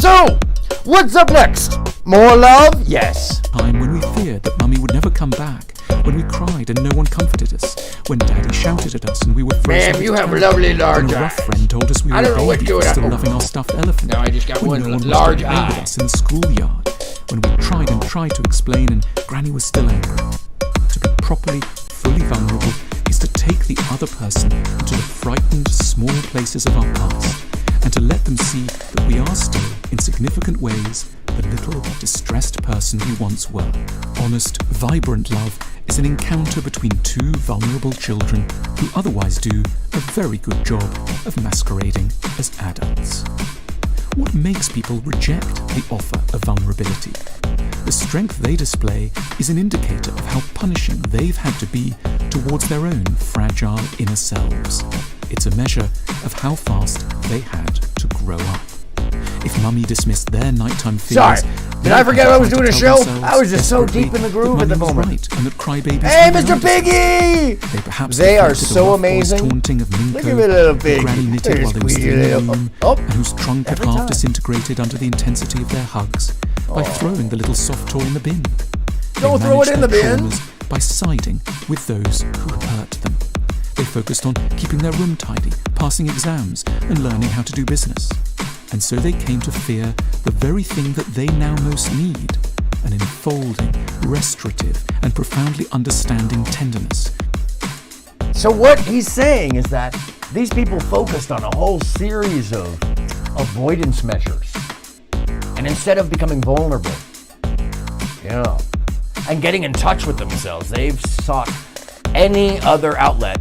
So, what's up next? More love? Yes. Time when we feared that Mummy would never come back. When we cried and no one comforted us. When Daddy shouted at us and we were frozen. Ma'am, you have lovely large when a rough friend told us we were babies for still loving our stuffed elephant. Now I just got when one no one large was to play with eye. us in the schoolyard. When we tried and tried to explain and Granny was still angry. To be properly, fully vulnerable is to take the other person into the frightened, small places of our past and to let them see that we are still, in significant ways, the little, distressed person we once were. Honest, vibrant love is an encounter between two vulnerable children who otherwise do a very good job of masquerading as adults. What makes people reject the offer of vulnerability? The strength they display is an indicator of how punishing they've had to be towards their own fragile inner selves. It's a measure of how fast they had to grow up. If Mummy dismissed their nighttime fears... Sorry, did I forget I was doing a show? I was just so deep in the groove at the moment. Right, and that crybabies hey, Mr. Piggy! They are so amazing. Look at me, little pig. Granny knitted while they were still in the room, and whose trunk had half disintegrated under the intensity of their hugs by throwing the little soft toy in the bin. Don't throw it in the bin! By siding with those who hurt them. They focused on keeping their room tidy, passing exams, and learning how to do business. And so they came to fear the very thing that they now most need, an enfolding, restorative, and profoundly understanding tenderness. So what he's saying is that these people focused on a whole series of avoidance measures. And instead of becoming vulnerable, and getting in touch with themselves, they've sought any other outlet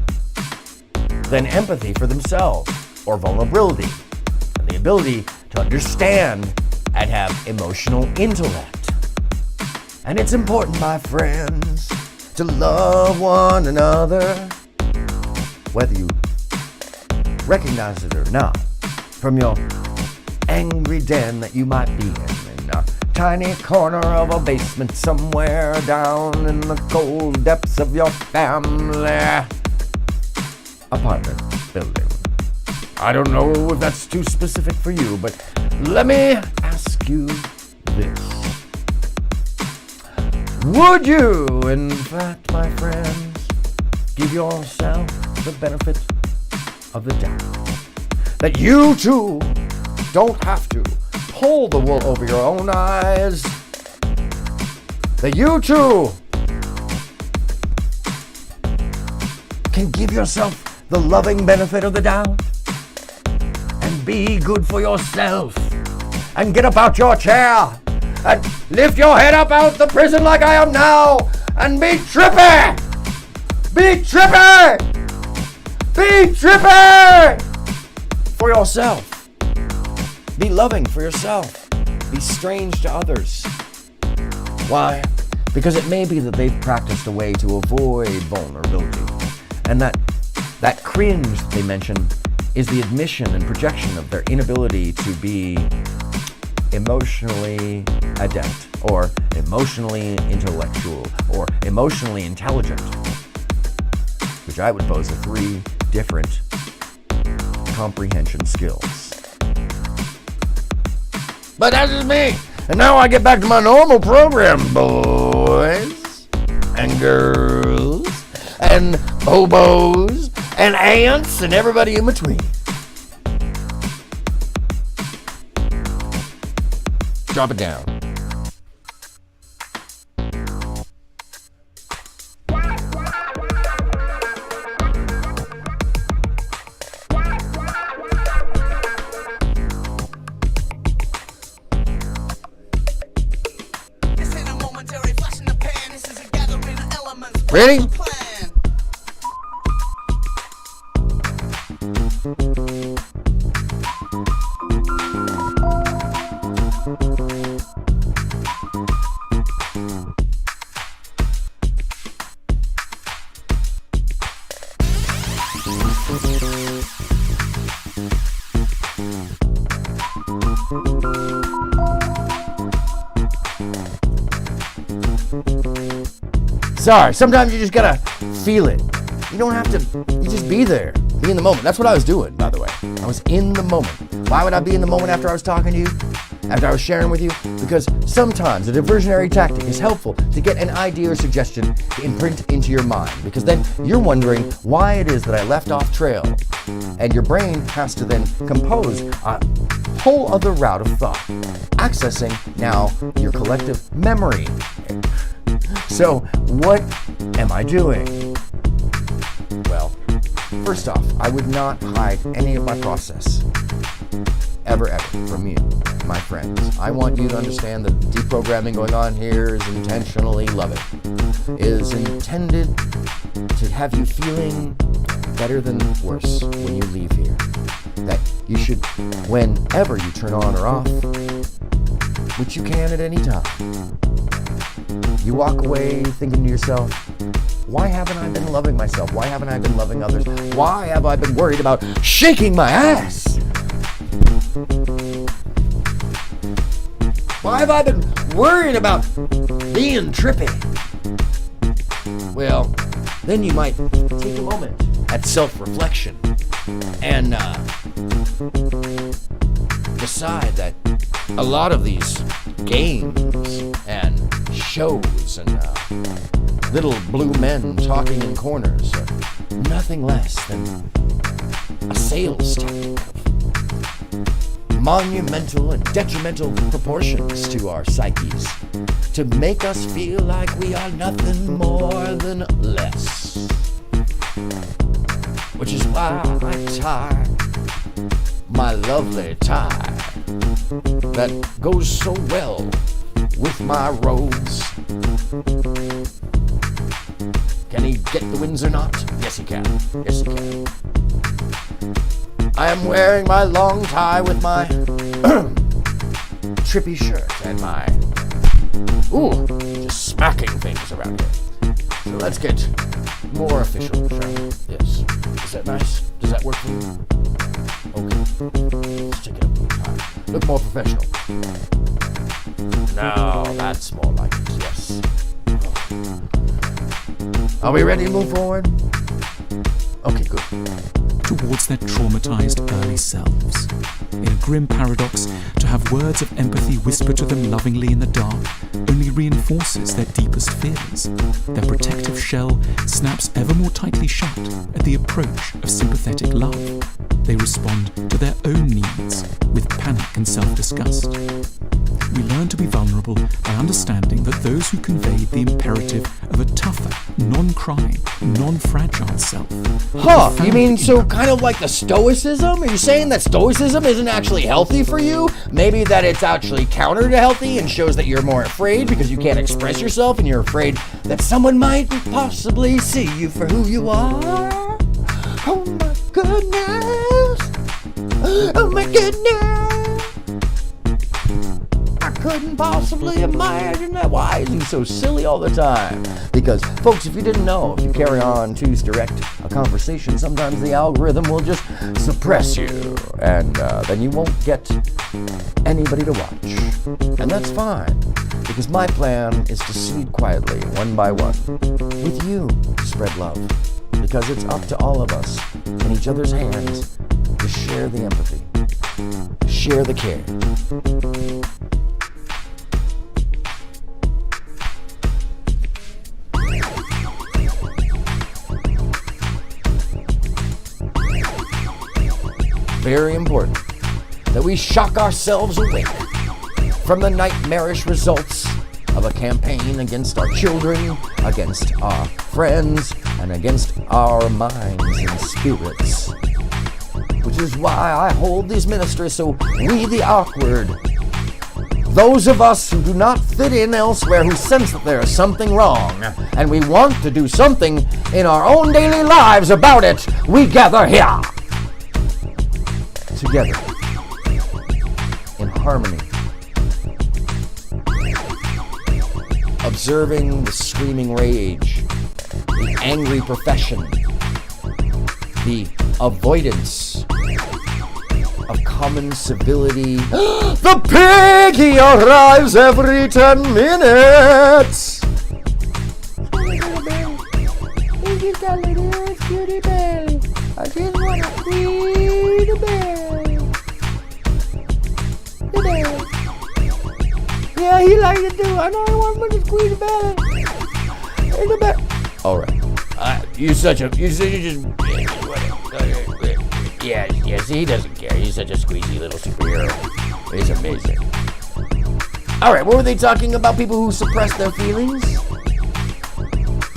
than empathy for themselves, or vulnerability, and the ability to understand and have emotional intellect. And it's important, my friends, to love one another, whether you recognize it or not, from your angry den that you might be in a tiny corner of a basement somewhere down in the cold depths of your family apartment building. I don't know if that's too specific for you, but let me ask you this. Would you, in fact, my friends, give yourself the benefit of the doubt that you too don't have to pull the wool over your own eyes, that you too can give yourself the loving benefit of the doubt and be good for yourself and get up out your chair and lift your head up out the prison like I am now and be trippy! Be trippy! Be trippy! For yourself. Be loving for yourself. Be strange to others. Why? Because it may be that they've practiced a way to avoid vulnerability. And that cringe they mention is the admission and projection of their inability to be emotionally adept, or emotionally intellectual, or emotionally intelligent, which I would pose are 3 different comprehension skills. But that's just me. And now I get back to my normal program, boys and girls and hobos and ants and everybody in between. Drop it down. This ain't a momentary flash in the pan. This is a gathering of elements. Ready? Sorry, sometimes you just gotta feel it. You don't have to, you just be there. Be in the moment. That's what I was doing, by the way. I was in the moment. Why would I be in the moment after I was talking to you? After I was sharing with you? Because sometimes a diversionary tactic is helpful to get an idea or suggestion to imprint into your mind. Because then you're wondering why it is that I left off trail. And your brain has to then compose a whole other route of thought, accessing now your collective memory. So, what am I doing? Well, first off, I would not hide any of my process. ever from you, my friends. I want you to understand that the deprogramming going on here is intentionally loving. Is intended to have you feeling better than worse when you leave here. That you should, whenever you turn on or off, which you can at any time, you walk away thinking to yourself, why haven't I been loving myself? Why haven't I been loving others? Why have I been worried about shaking my ass? Why have I been worried about being trippy? Well, then you might take a moment at self-reflection and decide that a lot of these games and shows and little blue men talking in corners are nothing less than a sales tactic of monumental and detrimental proportions to our psyches to make us feel like we are nothing more than less. Which is why I tie my lovely tie that goes so well with my rose. Can he get the Windsor knot? Yes, he can. Yes, he can. I am wearing my long tie with my trippy shirt and my... just smacking things around here. So let's get more official, shall we? Yes. Is that nice? Does that work for you? Okay. Let's take it up a little higher. Look more professional. Now, that's more like it, yes. Are we ready to move forward? Okay, good. Towards their traumatized early selves. In a grim paradox, to have words of empathy whispered to them lovingly in the dark only reinforces their deepest fears. Their protective shell snaps ever more tightly shut at the approach of sympathetic love. They respond to their own needs with panic and self-disgust. We learn to be vulnerable by understanding that those who conveyed the imperative of a tougher, non-crying, non-fragile self... You mean so kind of like the stoicism? Are you saying that stoicism isn't actually healthy for you? Maybe that it's actually counter to healthy and shows that you're more afraid because you can't express yourself and you're afraid that someone might possibly see you for who you are? Oh my goodness! Oh my goodness! I couldn't possibly imagine that. Why is he so silly all the time? Because, folks, if you didn't know, if you carry on to direct a conversation, sometimes the algorithm will just suppress you, and then you won't get anybody to watch. And that's fine, because my plan is to seed quietly, one by one, with you to spread love. Because it's up to all of us, in each other's hands, to share the empathy, share the care. Very important that we shock ourselves awake from the nightmarish results of a campaign against our children, against our friends, and against our minds and spirits. Which is why I hold these ministries so we the awkward, those of us who do not fit in elsewhere, who sense that there is something wrong, and we want to do something in our own daily lives about it, we gather here. Together, in harmony, observing the screaming rage, the angry profession, the avoidance of common civility. The pig, he arrives every 10 minutes! He's got a little cutie belly. I just want to squeeze the belly. The belly. Yeah, he likes to do. I know I want to squeeze the belly. In the belly. All right. You just. Yes. He doesn't care. He's such a squeezy little superhero. He's amazing. All right. What were they talking about? People who suppress their feelings?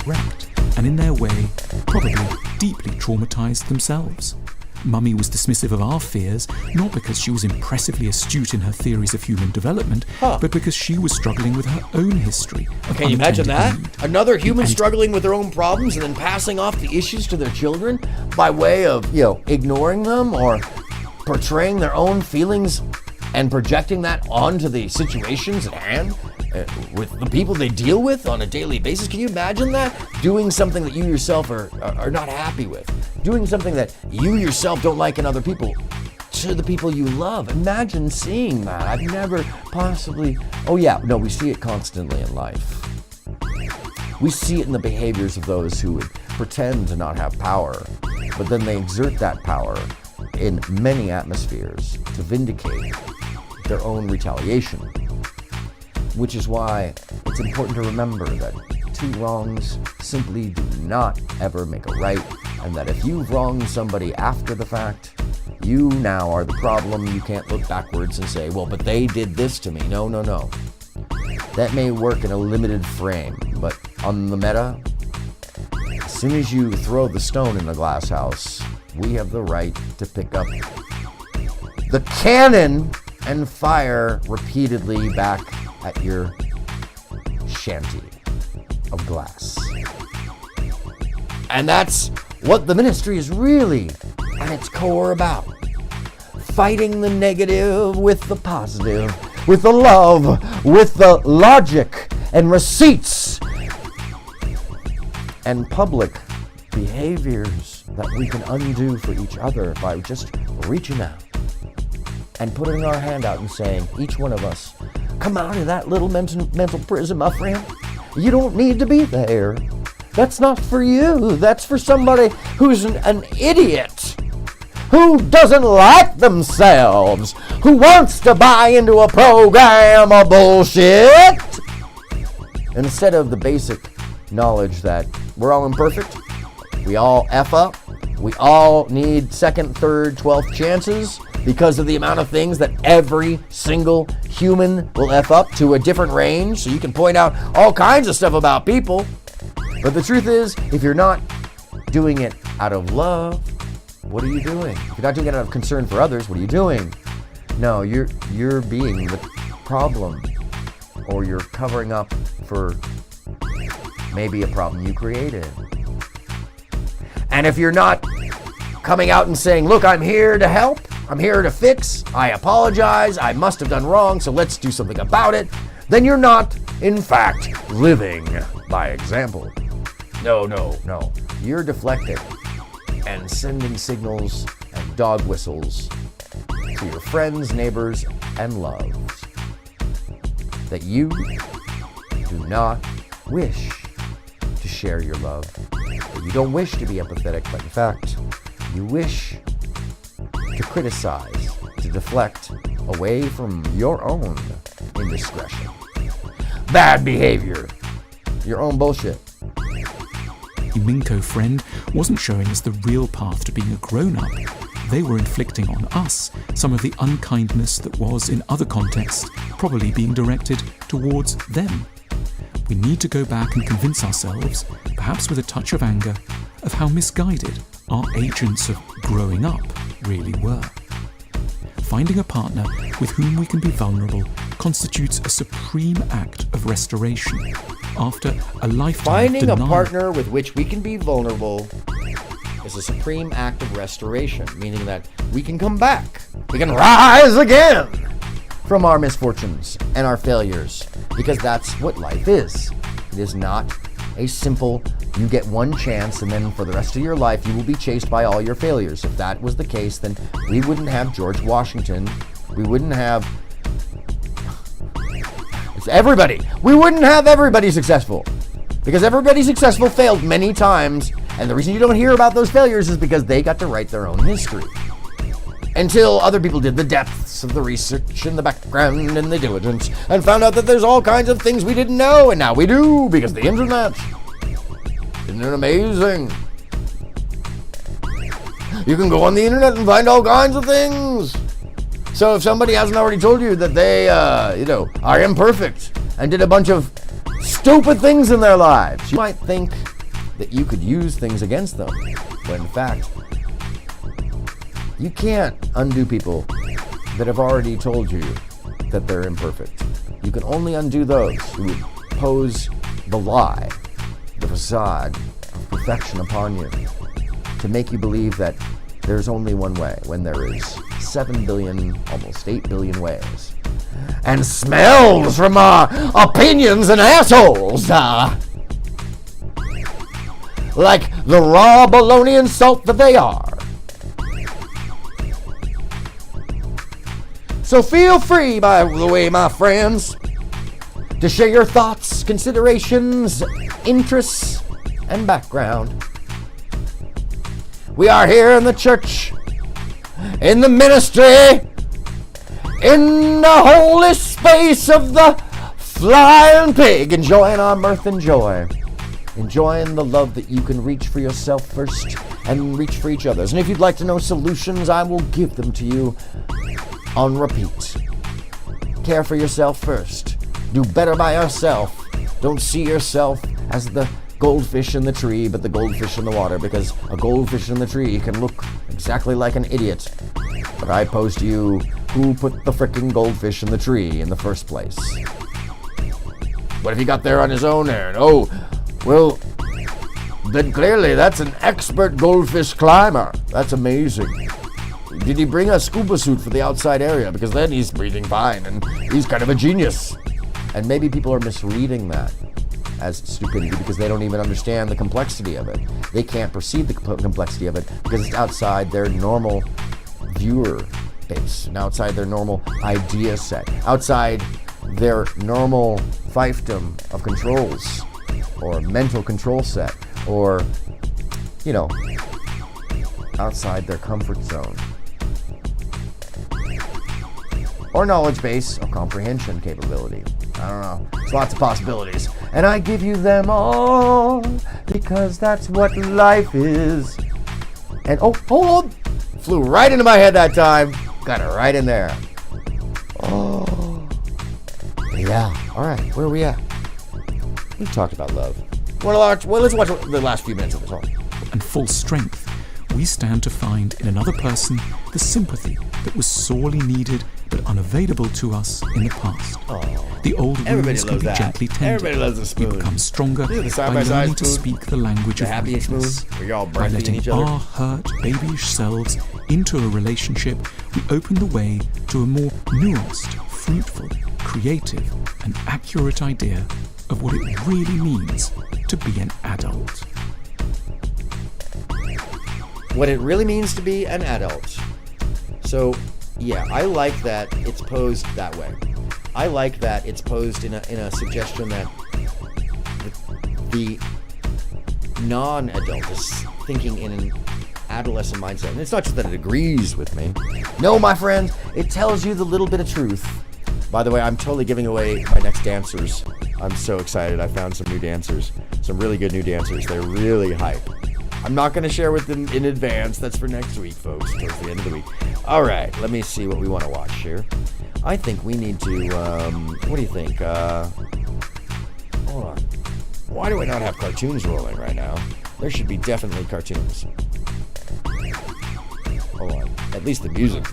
Wrecked, and in their way, probably deeply traumatized themselves. Mummy was dismissive of our fears, not because she was impressively astute in her theories of human development, but because she was struggling with her own history of Can you imagine that? unintended need. Another human struggling with their own problems and then passing off the issues to their children by way of, ignoring them or portraying their own feelings and projecting that onto the situations at hand with the people they deal with on a daily basis. Can you imagine that? Doing something that you yourself are not happy with. Doing something that you yourself don't like in other people to the people you love. Imagine seeing that. I've never possibly... we see it constantly in life. We see it in the behaviors of those who would pretend to not have power, but then they exert that power in many atmospheres to vindicate their own retaliation. Which is why it's important to remember that two wrongs simply do not ever make a right, and that if you've wronged somebody after the fact, you now are the problem. You can't look backwards and say, well, but they did this to me. No. That may work in a limited frame, but on the meta, as soon as you throw the stone in the glass house, we have the right to pick up the cannon and fire repeatedly back at your shanty of glass. And that's what the ministry is really at its core about. Fighting the negative with the positive, with the love, with the logic and receipts and public behaviors that we can undo for each other by just reaching out and putting our hand out and saying, each one of us, come out of that little mental prison, my friend. You don't need to be there. That's not for you. That's for somebody who's an idiot, who doesn't like themselves, who wants to buy into a program of bullshit. Instead of the basic knowledge that we're all imperfect, we all F up, we all need second, third, 12th chances, because of the amount of things that every single human will F up to a different range. So you can point out all kinds of stuff about people. But the truth is, if you're not doing it out of love, what are you doing? If you're not doing it out of concern for others, what are you doing? No, you're being the problem, or you're covering up for maybe a problem you created. And if you're not coming out and saying, look, I'm here to help, I'm here to fix, I apologize, I must have done wrong, so let's do something about it, then you're not, in fact, living by example. No. You're deflecting and sending signals and dog whistles to your friends, neighbors, and loves that you do not wish to share your love, that you don't wish to be empathetic, but in fact, you wish to criticize, to deflect away from your own indiscretion, bad behavior, your own bullshit. Minko friend wasn't showing us the real path to being a grown-up. They were inflicting on us some of the unkindness that was, in other contexts, probably being directed towards them. We need to go back and convince ourselves, perhaps with a touch of anger, of how misguided our agents of growing up really were. Finding a partner with whom we can be vulnerable constitutes a supreme act of restoration after a lifetime Finding of a denial. partner with which we can be vulnerable is a supreme act of restoration, meaning that we can come back. We can rise again from our misfortunes and our failures, because that's what life is. It is not a simple, you get one chance and then for the rest of your life you will be chased by all your failures. If that was the case, then we wouldn't have George Washington. We wouldn't have everybody. We wouldn't have everybody successful, because everybody successful failed many times, and the reason you don't hear about those failures is because they got to write their own history until other people did the depths of the research and the background and the diligence and found out that there's all kinds of things we didn't know, and now we do because of the internet. Isn't it amazing? You can go on the internet and find all kinds of things. So if somebody hasn't already told you that they, are imperfect and did a bunch of stupid things in their lives, you might think that you could use things against them, but in fact, You can't undo people that have already told you that they're imperfect. You can only undo those who pose the lie, the facade of perfection upon you to make you believe that there's only one way when there is 7 billion, almost 8 billion ways. And smells from our opinions and assholes, like the raw bologna and salt that they are. So feel free, by the way, my friends, to share your thoughts, considerations, interests, and background. We are here in the church, in the ministry, in the holy space of the flying pig, enjoying our mirth and joy, enjoying the love that you can reach for yourself first and reach for each others. And if you'd like to know solutions, I will give them to you on repeat. Care for yourself first. Do better by yourself. Don't see yourself as the goldfish in the tree, but the goldfish in the water, because a goldfish in the tree can look exactly like an idiot. But I pose to you, who put the frickin' goldfish in the tree in the first place? What if he got there on his own, Aaron? Oh, well, then clearly that's an expert goldfish climber. That's amazing. Did he bring a scuba suit for the outside area? Because then he's breathing fine, and he's kind of a genius. And maybe people are misreading that as stupidity because they don't even understand the complexity of it. They can't perceive the complexity of it because it's outside their normal viewer base and outside their normal idea set, outside their normal fiefdom of controls or mental control set, or, you know, outside their comfort zone or knowledge base or comprehension capability. I don't know. There's lots of possibilities. And I give you them all because that's what life is. And oh, hold on. Flew right into my head that time. Got it right in there. Oh. Yeah. All right. Where are we at? We talked about love. Well, let's watch the last few minutes of the song. And full strength, we stand to find in another person the sympathy that was sorely needed but unavailable to us in the past. Oh, the old wounds can be that. gently tended. Everybody loves a spoon. We become stronger This is the by side-by-side learning to spoon. speak the language The of happy spoon, weakness. where you're all By breastfeeding letting each other. our hurt, babyish selves into a relationship, we open the way to a more nuanced, fruitful, creative, and accurate idea of what it really means to be an adult. What it really means to be an adult. So, yeah, I like that it's posed that way. I like that it's posed in a suggestion that the non-adult is thinking in an adolescent mindset. And it's not just that it agrees with me. No, my friends, it tells you the little bit of truth. By the way, I'm totally giving away my next dancers. I'm so excited. I found some new dancers. Some really good new dancers. They're really hype. I'm not going to share with them in advance. That's for next week, folks, towards the end of the week. All right, let me see what we want to watch here. I think we need to, what do you think? Hold on. Why do I not have cartoons rolling right now? There should be definitely cartoons. Hold on. At least the music.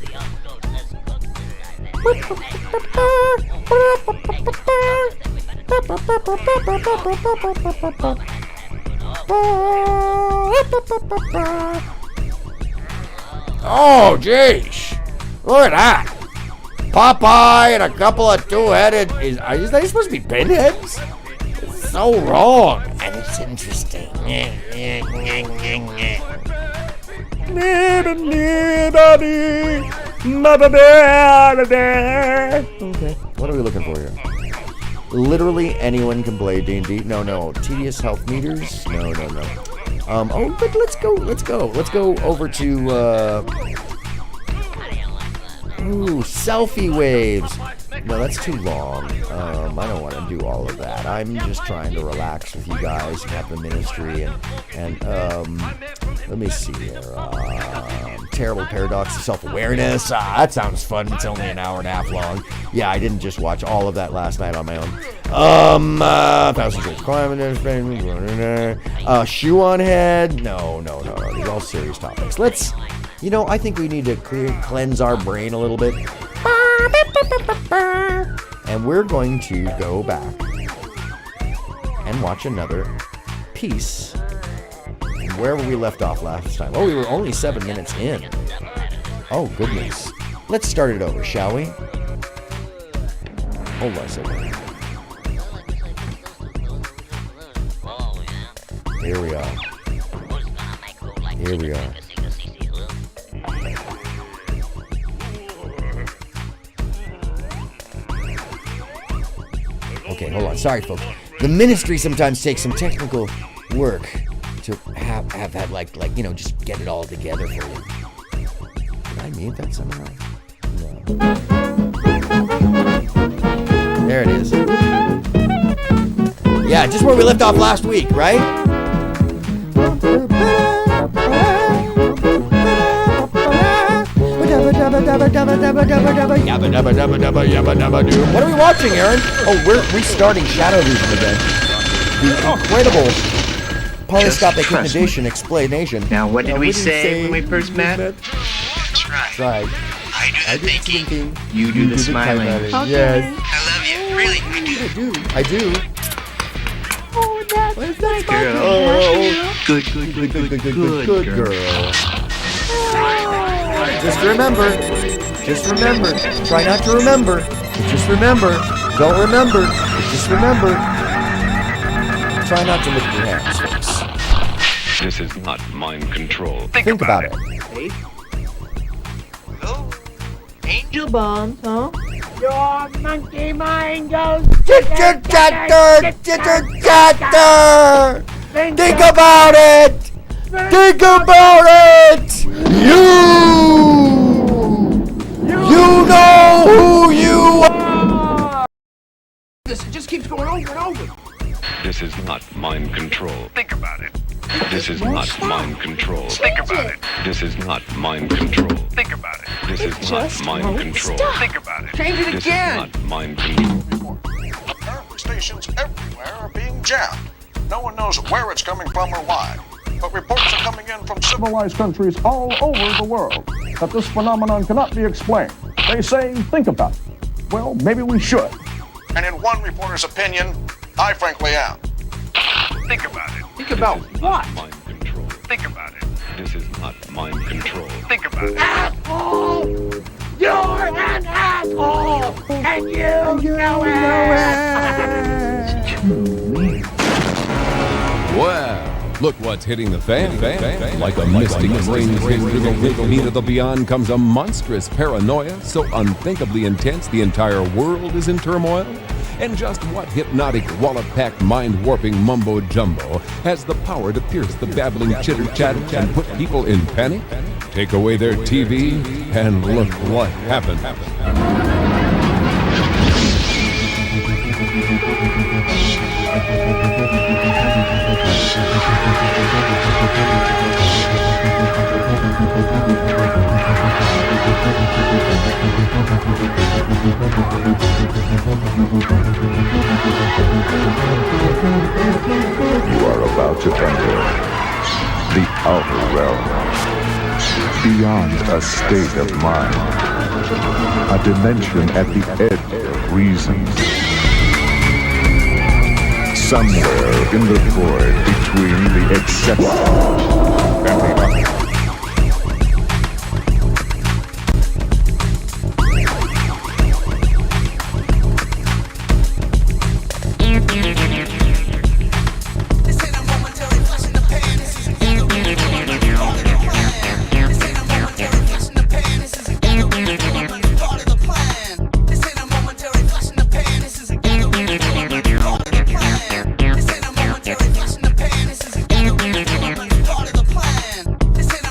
Oh, jeez. Look at that. Popeye and a couple of two-headed... Are they supposed to be pinheads? It's so wrong. And it's interesting. Okay. What are we looking for here? Literally anyone can play D&D. No. Tedious health meters? No. Oh, but let's go over to, selfie waves. No, that's too long. I don't want to do all of that. I'm just trying to relax with you guys and have the ministry and let me see here. Terrible paradox of self-awareness. That sounds fun. It's only an hour and a half long. Yeah, I didn't just watch all of that last night on my own. Thousand Tricks Climbing, Shoe on Head. No. These are all serious topics. You know, I think we need to cleanse our brain a little bit. And we're going to go back and watch another piece wherever we left off last time. Oh, we were only 7 minutes in. Oh, goodness. Let's start it over, shall we? Hold on a second. Here we are. Here we are. Okay, hold on. Sorry, folks. The ministry sometimes takes some technical work to have had like you know, just get it all together for you. Did I mute that somehow? No. There it is. Yeah, just where we left off last week, right? What are we watching, Aaron? Oh, we're restarting Shadow Vision again. The incredible polyscopic hypnotization explanation. Now, what did we say when we first met? That's right. I do the thinking. You do the smiling. Okay. Yes. I love you. Really, I do. I do. Oh, that's nice. Girl. Oh, Good girl. Just remember. Try not to remember. But just remember. Don't remember. But just remember. Try not to look at your hands, folks. This is not mind control. Think about it. Hey. Hello? Angel bombs, huh? Your monkey mind goes. Chitter-chatter! Chitter-chatter! Think about it! Think about it! You know who you are! This just keeps going over and over. This is not mind control. Think about it. This is not mind control. Think about it. This is not mind control. Think about it. This is not mind control. Think about it. Change it again. This is not mind control. Apparently stations everywhere are being jammed. No one knows where it's coming from or why. But reports are coming in from civilized countries all over the world that this phenomenon cannot be explained. They say, think about it. Well, maybe we should. And in one reporter's opinion, I frankly am. Think about it. Think about what? Mind control. Think about it. This is not mind control. Think about it. Asshole! You're an asshole! And you know it! Wow, look what's hitting the fan. Like a mystic rain through the wicked heat of the beyond comes a monstrous paranoia so unthinkably intense the entire world is in turmoil. And just what hypnotic, wallet-packed, mind-warping mumbo-jumbo has the power to pierce the babbling chitter-chatter and put people in panic? Take away their TV, and look what happened. You are about to enter the outer realm, beyond a state of mind, a dimension at the edge of reason, somewhere in the void between the acceptable and the unacceptable. This ain't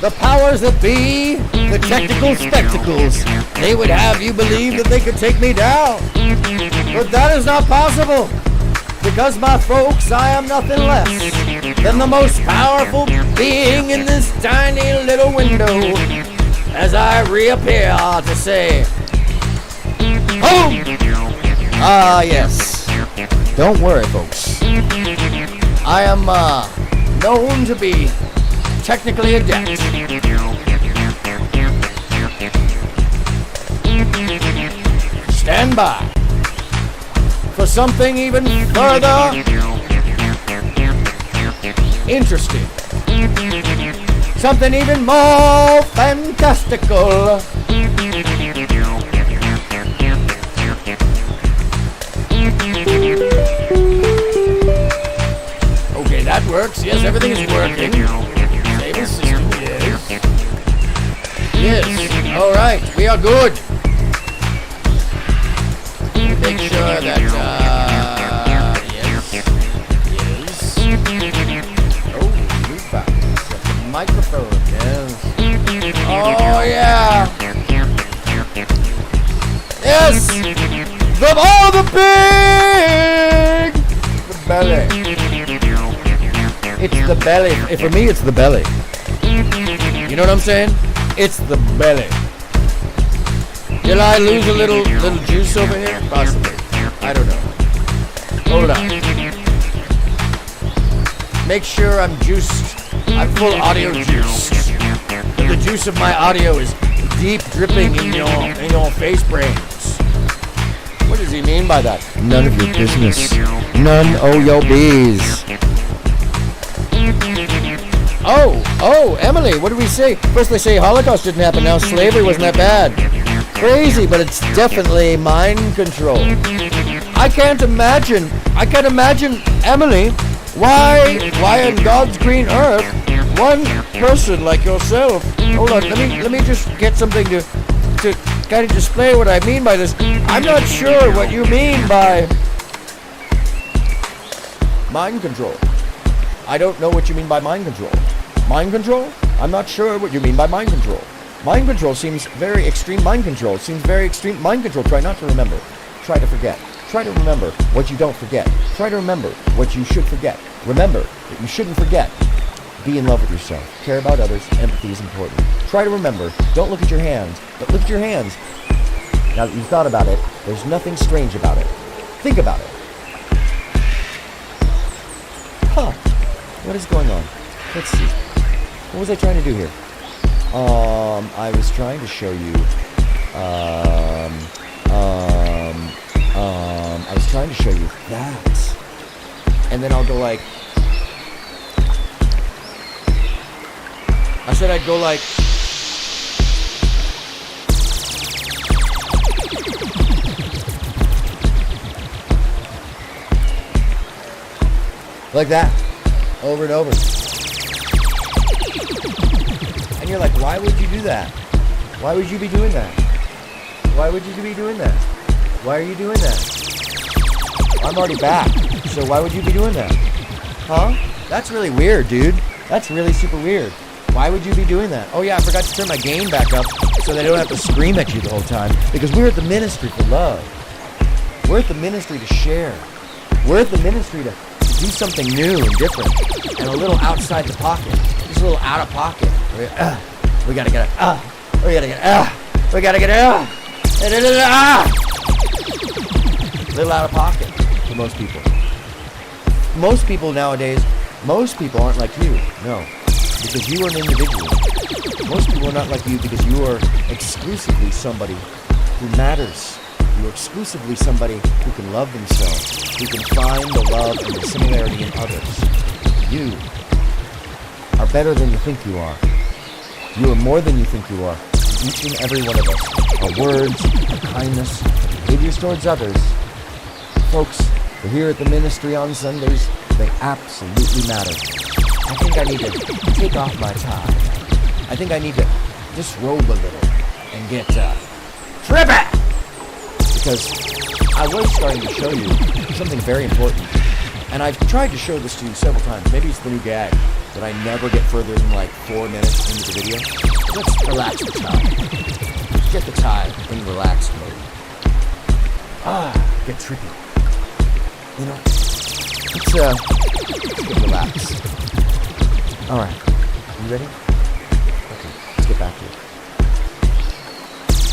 the powers that be, the technical spectacles, they would have you believe that they could take me down. But that is not possible. Because, my folks, I am nothing less than the most powerful being in this tiny little window. As I reappear to say, home! Ah, yes. Don't worry, folks. I am known to be technically adept. Stand by for something even further interesting. Something even more fantastical. Okay, that works. Yes, everything is working. Stable system, yes. Yes, alright, we are good. Make sure that, yes. Oh, new buttons. Microphone, yes. Oh, yeah. Yes! The belly. It's the belly. For me, it's the belly. You know what I'm saying? It's the belly. Did I lose a little juice over here? Possibly. I don't know. Hold on. Make sure I'm juiced. I'm full audio juice. The juice of my audio is deep dripping in your face brains. What does he mean by that? None of your business. None o' your bees. Oh, Emily, what did we say? First they say Holocaust didn't happen, now slavery wasn't that bad. Crazy, but it's definitely mind control. I can't imagine, Emily, why in God's green earth, one person like yourself, hold on, let me just get something to kind of display what I mean by this. I'm not sure what you mean by mind control. I don't know what you mean by mind control. Mind control? I'm not sure what you mean by mind control. Mind control seems very extreme mind control. It seems very extreme mind control. Try not to remember. Try to forget. Try to remember what you don't forget. Try to remember what you should forget. Remember that you shouldn't forget. Be in love with yourself. Care about others. Empathy is important. Try to remember. Don't look at your hands, but look at your hands. Now that you've thought about it, there's nothing strange about it. Think about it. Huh. What is going on? Let's see. What was I trying to do here? I was trying to show you, I was trying to show you that. And then I'll go like, I said I'd go like, that, over and over. And you're like, why would you do that? Why would you be doing that? Why would you be doing that? Why are you doing that? I'm already back, so why would you be doing that? Huh? That's really weird, dude. That's really super weird. Why would you be doing that? Oh yeah, I forgot to turn my gain back up so they don't have to scream at you the whole time. Because we're at the ministry for love. We're at the ministry to share. We're at the ministry to do something new and different. And a little outside the pocket. Just a little out of pocket. We gotta get we gotta get we gotta get little out of pocket for most people. Most people nowadays, most people aren't like you. No. Because you are an individual. Most people are not like you because you are exclusively somebody who matters. You are exclusively somebody who can love themselves, who can find the love and the similarity in others. You are better than you think you are. You are more than you think you are. Each and every one of us. Our words, our kindness, behaviors towards others. Folks, we're here at the ministry on Sundays. They absolutely matter. I think I need to take off my tie. I think I need to disrobe a little and get trippy! Because I was starting to show you something very important. And I've tried to show this to you several times. Maybe it's the new gag that I never get further than like 4 minutes into the video. Let's relax the tie. Get the tie in relaxed mode. Get trippy. You know, let's get relaxed. All right, you ready? Okay, let's get back to it.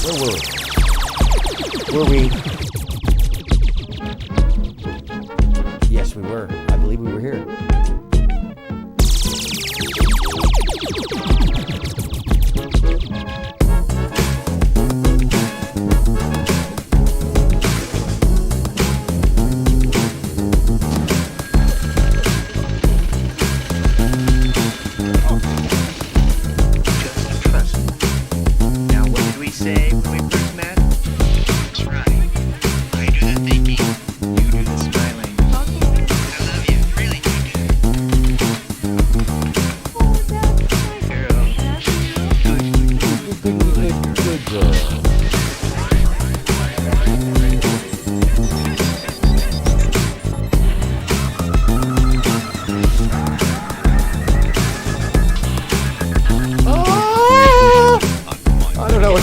Where were we? Yes, we were. I believe we were here.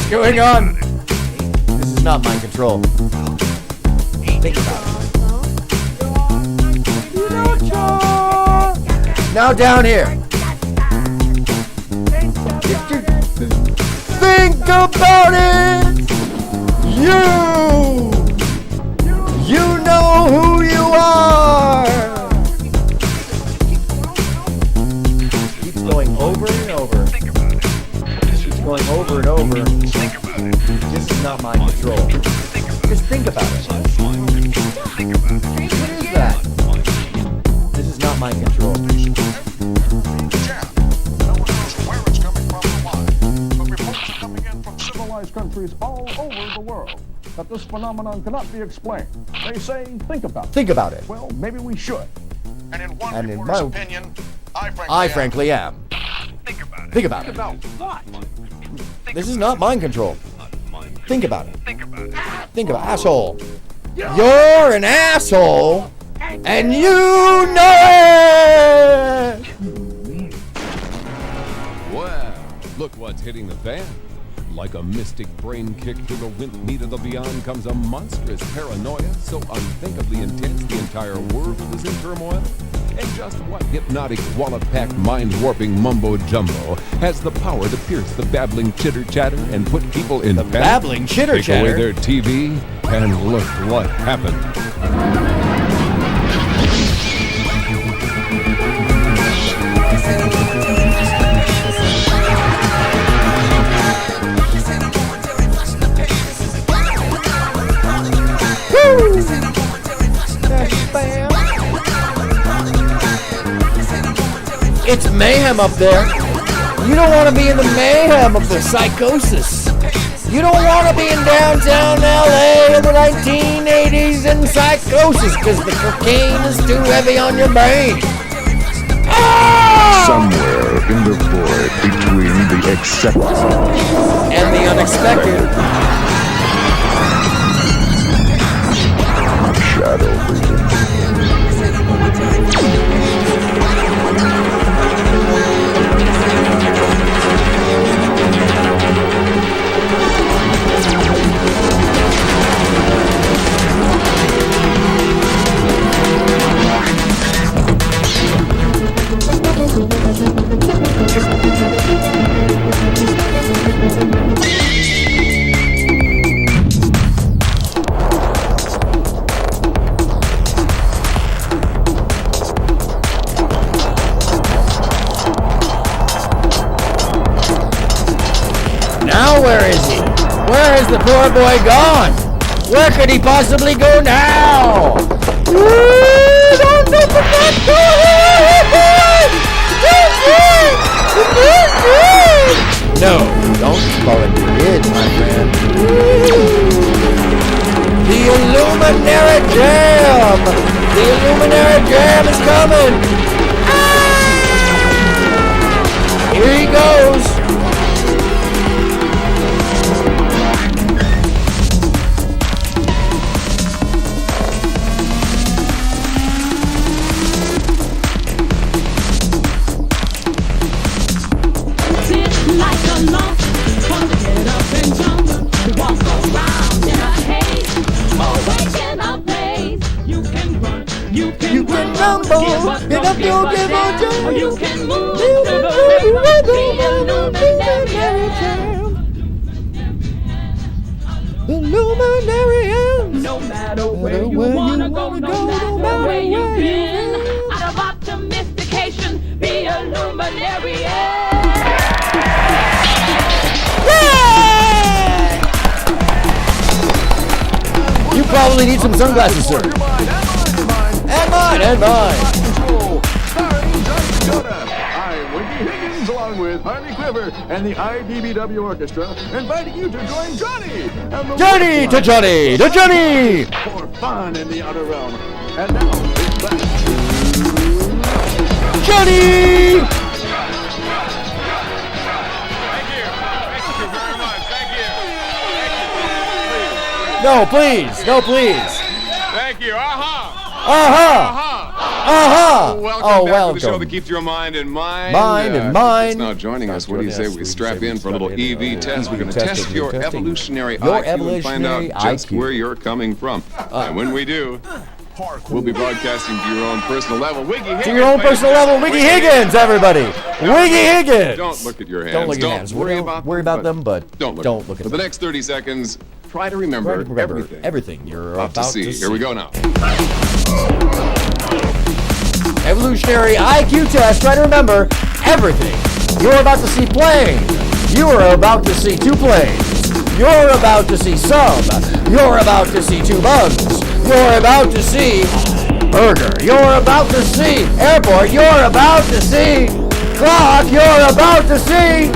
Going on? This is not mind control. Think about it. Now down here. Think about it. You know who you are. Keeps going over and over. Going over and over. This is not mind control. Just think about it. What is that? This is not mind control. No one knows where it's coming from or why, but reports are coming in from civilized countries all over the world that this phenomenon cannot be explained. They say, think about it. Think about it. Well, maybe we should. And in one And in reporter's my opinion, I frankly am. Think about it. Think about it. About what? This is not mind control. Think about it. Think about asshole. You're an asshole, and you know it. Well, look what's hitting the fan. Like a mystic brain kick through the wind meat of the beyond comes a monstrous paranoia so unthinkably intense the entire world is in turmoil. And just what hypnotic, wallop-packed, mind-warping mumbo-jumbo has the power to pierce the babbling chitter-chatter and put people in panic? Babbling chitter-chatter? Take away their TV, and look what happened. It's mayhem up there. You don't want to be in the mayhem of the psychosis. You don't want to be in downtown LA in the 1980s in psychosis because the cocaine is too heavy on your brain. Somewhere in the void between the accepted and the unexpected. Shadow vision. Now where is he? Where has the poor boy gone? Where could he possibly go now? Don't open that door! No, don't call it it, my friend. The Illuminary Jam! The Illuminary Jam is coming! Here he goes! like a lump. Want to get up and jump, walk around in a haze, or wait in a blaze. You can run, you can rumble, get up your give or jump. You can move to the rhythm, be a luminary champ. The luminary ends. No matter where you wanna go, no matter where you've been, out of optimistication, be a luminary. You probably need some sunglasses, sir. And mine, and mine. I'm Wiggy Higgins, along with Harley Quiver and the IDBW Orchestra, inviting you to join Johnny and the Johnny to Johnny to Johnny. for fun in the outer realm. And now it's back to Johnny. No, please. No, please. Thank you. Welcome to the show that keeps your mind in mind. Mind. It's now joining us. What do you say we strap in for a little EV test? We're going to test your evolutionary IQ and find out just where you're coming from. And when we do, we'll be broadcasting to your own personal level. Wiggy Higgins. To your own personal level, Wiggy Higgins, everybody. Wiggy Higgins. Don't look at your hands. Don't look at your hands. Worry about them, but don't look at them. For the next 30 seconds, try to remember everything you're about to see. Here we go now. Evolutionary IQ test. Try to remember everything you're about to see playing. You are about to see two planes. You're about to see some. You're about to see two bugs. You're about to see burger. You're about to see airport. You're about to see clock. You're about to see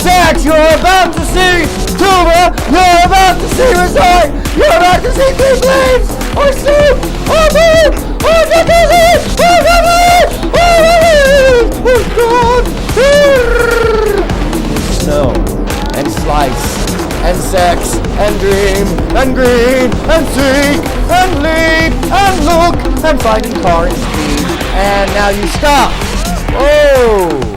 sex. You're about to see tuba. You're about to see resort. You're about to see three planes. Or soup. Or food. Or jacuzzi. Or God. Snow. And slice. And sex. And dream. And green. And seek. And lead. And look. And finding car and speed. And now you stop. Oh.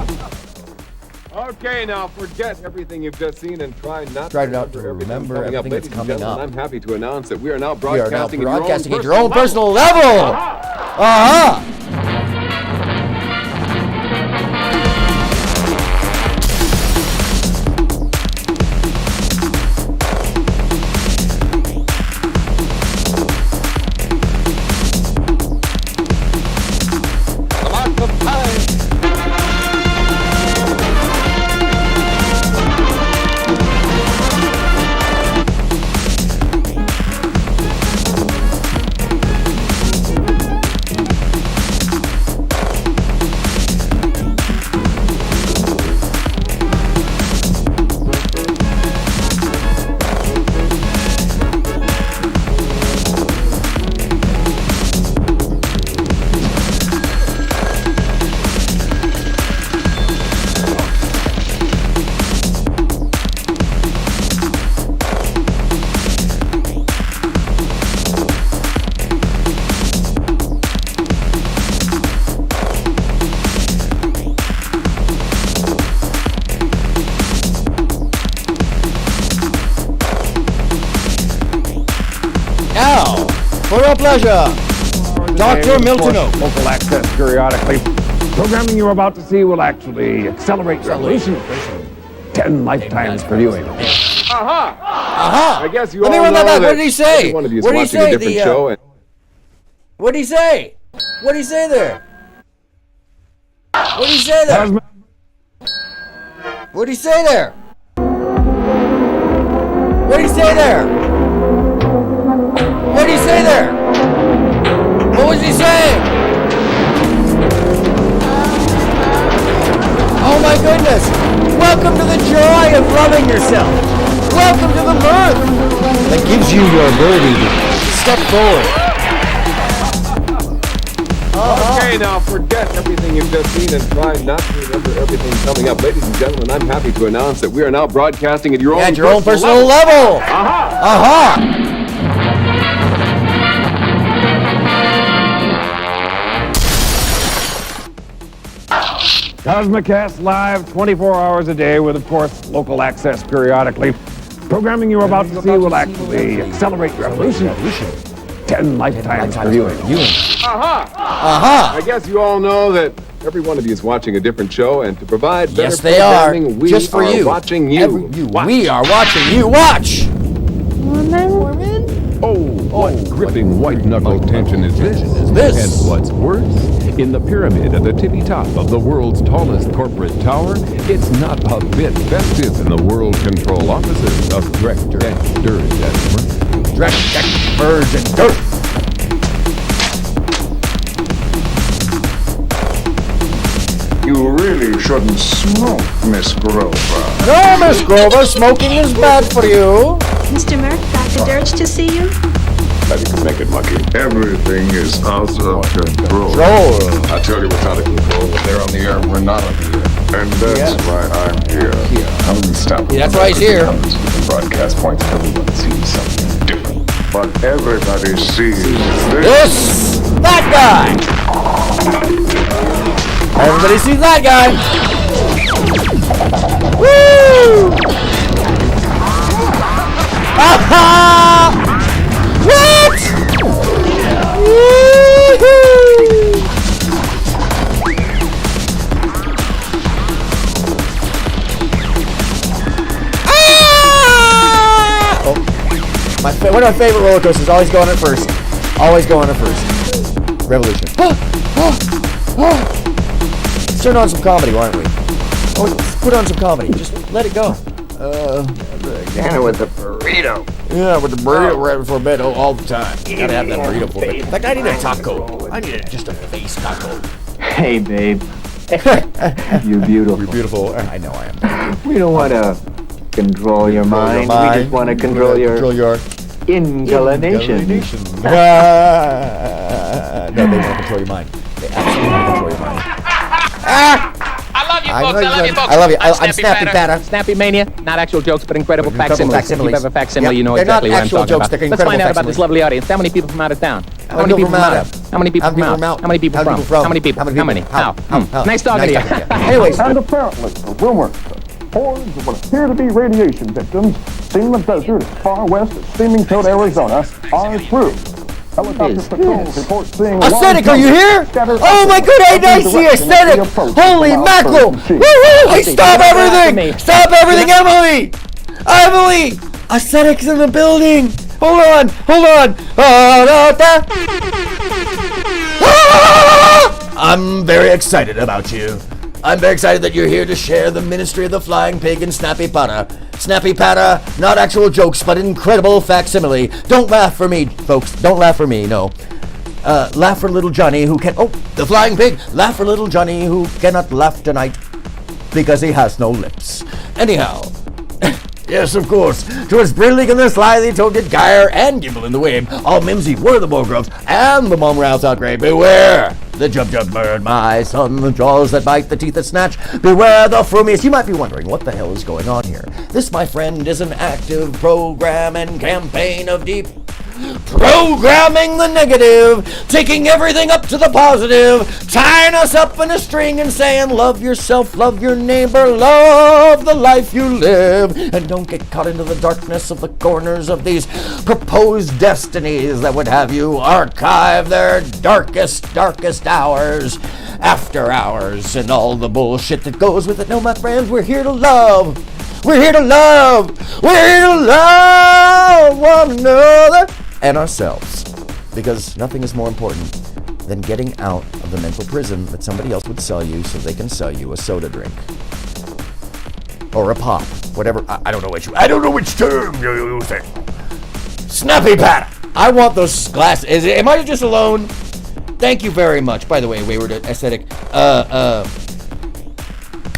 Okay, now forget everything you've just seen and try not to remember everything that's coming up. I'm happy to announce that we are now We are now broadcasting, broadcasting at your own personal level. For your pleasure, Dr. Milton Oak. Vocal access periodically. Programming you're about to see will actually accelerate your evolution. 10 lifetimes for viewing. I guess you Let me all run that know back. What did he say? One of you is What did he watching say? a different show. And What did he say? What did he say there? What did he say there? What did he say there? What did he say there? What did he say there? What was he saying? Oh my goodness! Welcome to the joy of loving yourself. Welcome to the mirth that gives you your ability to step forward. Okay, now forget everything you've just seen and try not to remember everything coming up. Ladies and gentlemen, I'm happy to announce that we are now broadcasting at your own personal level. Cosmocast live 24 hours a day with, of course, local access periodically. Programming you're about to see will actually accelerate your evolution. 10 lifetimes viewing. I guess you all know that every one of you is watching a different show, and to provide better Yes, they are. programming, we Just for are you. watching you. We are watching you. Watch! What gripping white-knuckle tension is this? And what's worse, in the pyramid at the tippy top of the world's tallest corporate tower, it's not a bit festive in the world control offices of Dreck, Dirge, and Murph. Dreck, Dirge, and Dirge. You really shouldn't smoke, Miss Grover. No, Miss Grover, smoking is bad for you. Mr. Murph, Dr. Dirge to see you. How you can make it, Monkey. Everything is out of control. I tell you what's out of control. When they're on the air, we're not on the air. And that's why I'm here. How do we stop it? That's why he's here. Hundreds of different broadcast points. Everyone sees something different. But everybody sees This! That guy! Everybody sees that guy! Woo! Aha! What? Woo-hoo! Ah! Oh. One of my favorite roller coasters. Always go on it first. Always go on it first. Revolution. Let's turn on some comedy, why don't we? Oh, let's put on some comedy. Just let it go. Dinner with the burrito. Yeah, with the burrito right before bed all the time. You gotta have that burrito before bed. In fact, I need a taco. I need just a face taco. Hey, babe. You're beautiful. You're beautiful. I know I am. We don't want to control your mind. We just want to control your inclination. No, they want to control your mind. They absolutely want to control your mind. I love you, folks. I love you, folks. I love you. I'm Snappy Patter. Snappy Mania. Not actual jokes, but incredible facsimiles. If you have a facsimile, you know They're exactly not what I'm actual talking jokes, about. they're Let's find out about incredible this lovely audience. How many people from out of town? How many people from out? How many people from out? How many people from? How many people? How many? How? Nice talking to you. Anyways. And apparently, the rumors of hordes of what appear to be radiation victims seen in the desert as far west as Steaming Toad, Arizona, are true. Helicopter patrols report seeing Aesthetic, are you here? Oh my good, I see Aesthetic! Holy mackerel! Woo-hoo! Hey, stop everything! Stop everything, Emily! Emily! Aesthetic's in the building! Hold on! I'm very excited about you. I'm very excited that you're here to share the ministry of the flying pig and Snappy Patter. Snappy Patter, not actual jokes, but incredible facsimile. Don't laugh for me, folks. Don't laugh for me, no. Laugh for little Johnny who can... Oh, the flying pig. Laugh for little Johnny who cannot laugh tonight because he has no lips. Anyhow... Yes, of course. 'Twas brillig and the slyly toaded gyre and gimble in the wabe. All mimsy were the bogrubs and the mum rouse out grey. Beware the jub bird, my son, the jaws that bite, the teeth that snatch. Beware the frumiest. You might be wondering, what the hell is going on here? This, my friend, is an active program and campaign of deep programming the negative, taking everything up to the positive, tying us up in a string and saying, love yourself, love your neighbor, love the life you live, and don't get caught into the darkness of the corners of these proposed destinies that would have you archive their darkest hours, after hours, and all the bullshit that goes with it. No, my friends, we're here to love. We're here to love. We're here to love one another and ourselves, because nothing is more important than getting out of the mental prison that somebody else would sell you so they can sell you a soda drink or a pop, whatever. I don't know which term you say. Snappy Patter. I want those glasses. Am I just alone? Thank you very much. By the way, Wayward Aesthetic.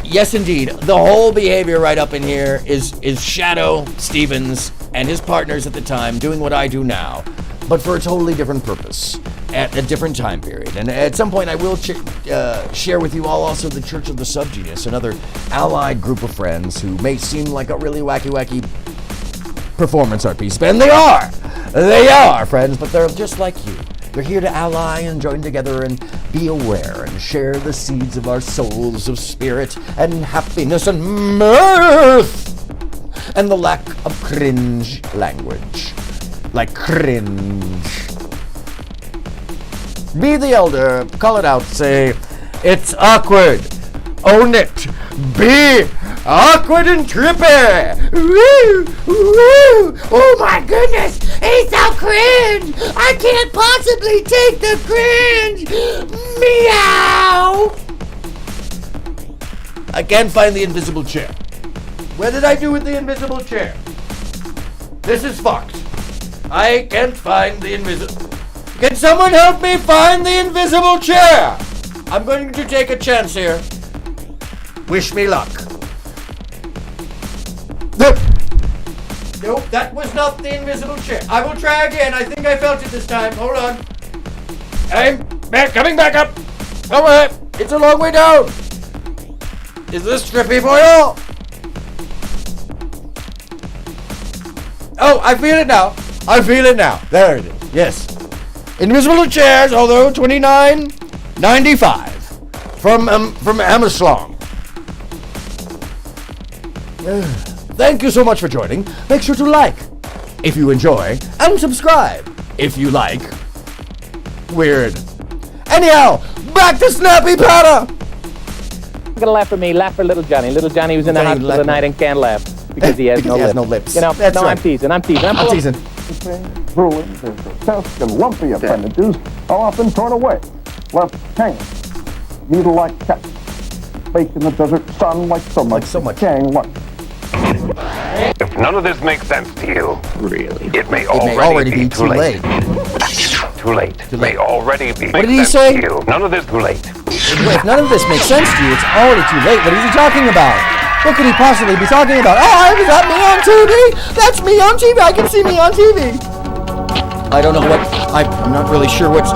Yes, indeed. The whole behavior right up in here is Shadow Stevens and his partners at the time doing what I do now, but for a totally different purpose at a different time period. And at some point, I will share with you all also the Church of the Subgenius, another allied group of friends who may seem like a really wacky performance art piece, and they are friends, but they're just like you. We're here to ally and join together and be aware and share the seeds of our souls of spirit and happiness and mirth and the lack of cringe language. Like cringe. Be the elder, call it out, say, it's awkward. Own it. Be awkward and trippy. Woo! Woo! Oh my goodness! He's so cringe! I can't possibly take the cringe! Meow! I can't find the invisible chair. What did I do with the invisible chair? This is fucked. I can't find the invisible... Can someone help me find the invisible chair? I'm going to take a chance here. Wish me luck. Nope, that was not the invisible chair. I will try again. I think I felt it this time. Hold on. I'm coming back up. Alright, it's a long way down. Is this trippy for you? Oh, I feel it now. I feel it now. There it is. Yes. Invisible chairs, although $29.95 from Amazon. Thank you so much for joining. Make sure to like if you enjoy and subscribe if you like. Weird. Anyhow, back to Snappy Powder. You're gonna laugh at me. Laugh for little Johnny. Little Johnny was in the hospital tonight and can't laugh because he has no lips. You know, That's no, right. I'm teasing. I'm teasing. Drooling, there's grotesque and lumpy appendages are often torn away, left hanging, needle-like caps, baked in the desert sun like so much decaying lunch. If none of this makes sense to you, really, it may already be too late. Too late. May already be. What did he say? None of this too late. If none of this makes sense to you, it's already too late. What is he talking about? What could he possibly be talking about? Oh, is that me on TV? That's me on TV. I can see me on TV. I don't know what. I'm not really sure what's.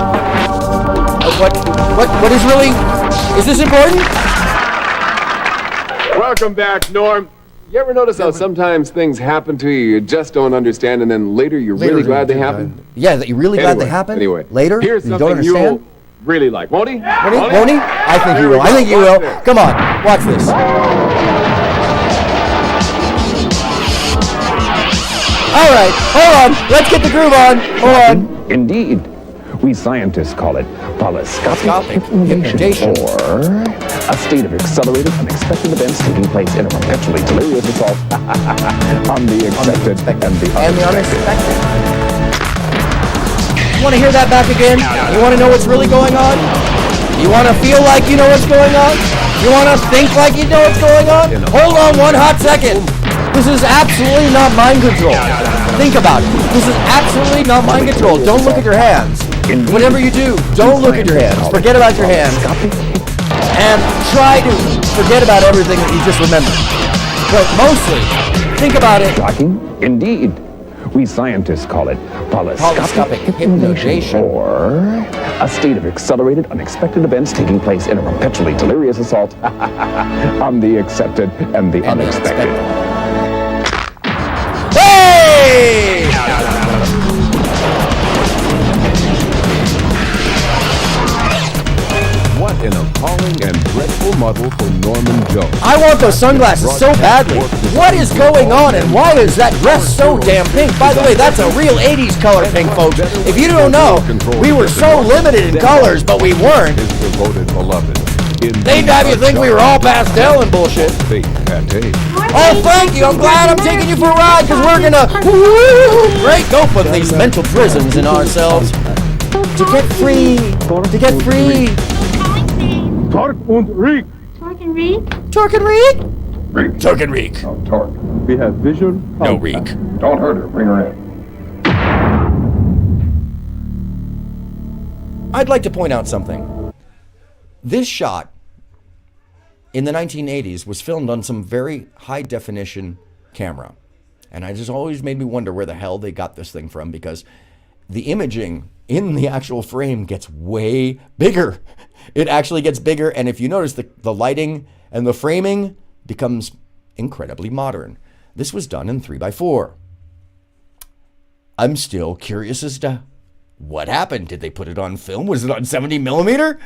What is really? Is this important? Welcome back, Norm. You ever notice how sometimes things happen to you just don't understand, and then later you're really glad they happened? Yeah, that you're really glad they happened? Anyway, later? here's you don't something understand? you'll really like. Won't he? Won't he? I think he will. I think he will. Come on, watch this. All right, hold on. Let's get the groove on. Hold on. Indeed. We scientists call it polyscopic hypnotation, or a state of accelerated, unexpected events taking place in a perpetually delirious assault on the expected and the unexpected. You want to hear that back again? You want to know what's really going on? You want to feel like you know what's going on? You want to think like you know what's going on? Hold on one hot second. This is absolutely not mind control. Think about it. This is absolutely not mind control. Don't look at your hands. Whatever you do, don't look at your hands. Forget about your hands. And try to forget about everything that you just remembered. But mostly, think about it. Shocking? Indeed. We scientists call it polyscopic hypnotation, or a state of accelerated, unexpected events taking place in a perpetually delirious assault on the accepted and the unexpected. Hey! What an appalling and dreadful muddle for Norman Jones. I want those sunglasses so badly. What is going on, and why is that dress so damn pink? By the way, that's a real 80s color pink, folks. If you don't know, we were so limited in colors, but we weren't. His devoted beloved. They'd have you think we were all pastel and bullshit. Oh, thank you. I'm glad I'm taking you for a ride, because we're gonna break open these mental prisons in ourselves. To get free. To get free. Torque und Reek. Torque and Reek? Torque and Reek? Torque and Reek. No, Torque. We have vision. No Reek. Don't hurt her. Bring her in. I'd like to point out something. This shot in the 1980s was filmed on some very high definition camera. And it just always made me wonder where the hell they got this thing from, because the imaging in the actual frame gets way bigger. It actually gets bigger, and if you notice, the lighting and the framing becomes incredibly modern. This was done in 3x4. I'm still curious as to What happened? Did they put it on film? Was it on 70 millimeter?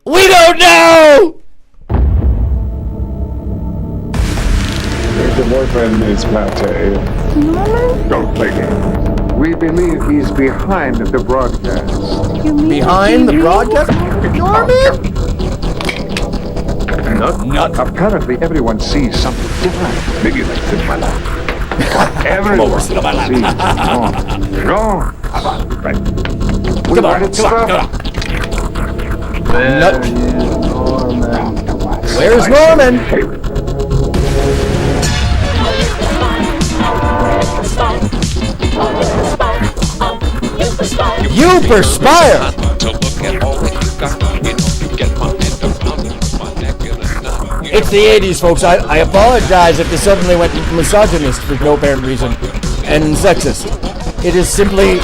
We don't know! There's your boyfriend, Miss Pate. Don't play games. We believe he's behind the broadcast. Behind the broadcast? Norman? Not. Apparently everyone sees something different. Maybe that's in my life. Everyone sees wrong. Right. Come on. Where's Norman? You perspire! It's the 80s, folks. I apologize if this suddenly went misogynist for no apparent reason and sexist. It is simply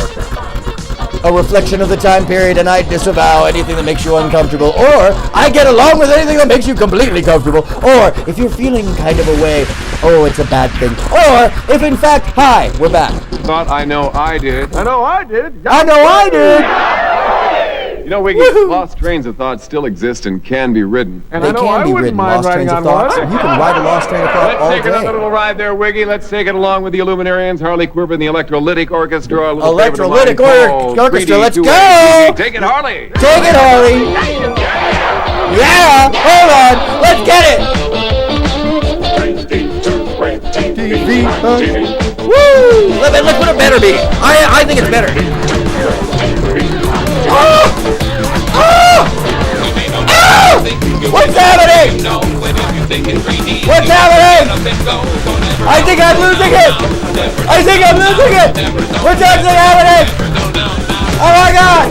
a reflection of the time period, and I disavow anything that makes you uncomfortable, or I get along with anything that makes you completely comfortable, or if you're feeling kind of a way, oh, it's a bad thing, or if in fact, hi, we're back. Thought I know I did. I know I did! You know, Wiggy, lost trains of thought still exist and can be ridden. And they can be ridden, lost trains of thought. You can ride a lost train of thought all day. Let's take another little ride there, Wiggy. Let's take it along with the Illuminarians, Harley Quibber, and the Electrolytic Orchestra. Electrolytic Orchestra, let's go! Take it, Harley! Take it, Harley! Yeah! Hold on! Let's get it! Woo! Let's put it better, B. I think it's better. Oh! Oh! Oh! What's happening? What's happening? I think I'm losing it. What's actually happening? Oh my God!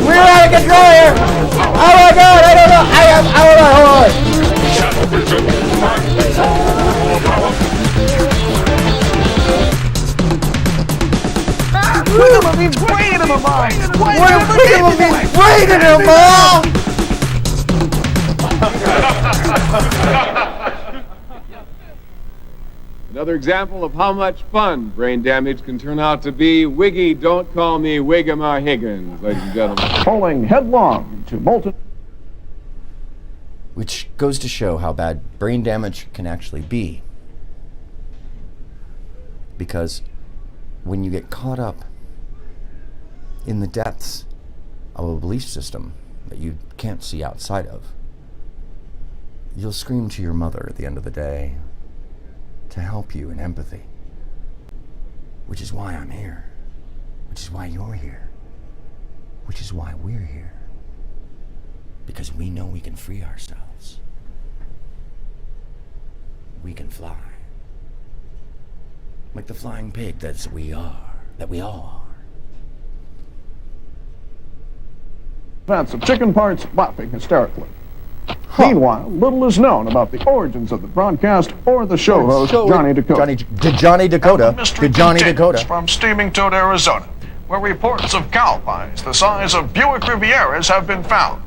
We're out of control here. Oh my God! I don't know. Hold on. Look at him, he's bringing him along. Bringing him along. Another example of how much fun brain damage can turn out to be. Wiggy, don't call me Wiggum Higgins, ladies and gentlemen. Falling headlong to molten. Which goes to show how bad brain damage can actually be. Because when you get caught up in the depths of a belief system that you can't see outside of, you'll scream to your mother at the end of the day to help you in empathy. Which is why I'm here. Which is why you're here. Which is why we're here. Because we know we can free ourselves. We can fly. Like the flying pig that we all are. Vats of chicken parts laughing hysterically. Meanwhile, little is known about the origins of the broadcast or the show host, Johnny Dakota. Johnny Dakota. From Steaming Toad, Arizona, where reports of cow pies the size of Buick Rivieras have been found.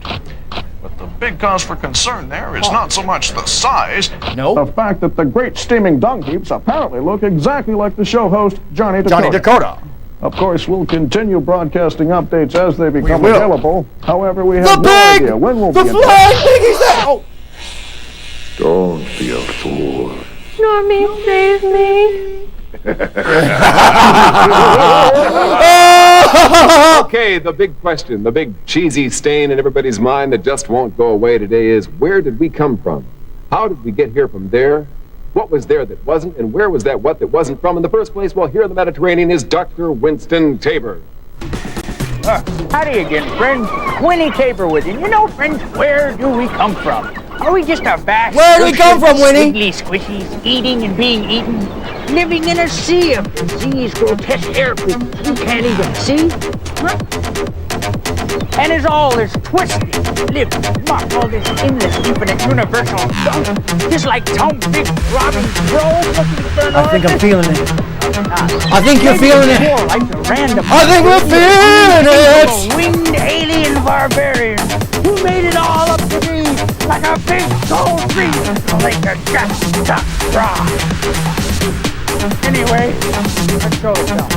But the big cause for concern there is not so much the size, the fact that the great steaming dung heaps apparently look exactly like the show host, Johnny Dakota. Of course, we'll continue broadcasting updates as they become available. However, we have no idea when we'll be flying pig is that! Oh. Don't be a fool. Normie, save me. Okay, the big question, the big cheesy stain in everybody's mind that just won't go away today is, where did we come from? How did we get here from there? What was there that wasn't, and where was that what that wasn't from in the first place? Well, here in the Mediterranean is Dr. Winston Tabor. Howdy again, friends. Winnie Tabor with you. You know, friends, where do we come from? Are we just a vast... Where do we come from, Winnie? Squiggly squishies, eating and being eaten, living in a sea of disease, grotesque air creatures you can't even see? Huh? And as all this twisted, living, mock all this endless, infinite, universal junk, just like Tom Big Robin Grove looking for an I think I'm feeling it. I think you're feeling it. Like the random I think we're feeling it. Winged alien barbarians who made it all up to me like a big tall tree. Like a just rock. Anyway, let's show it now.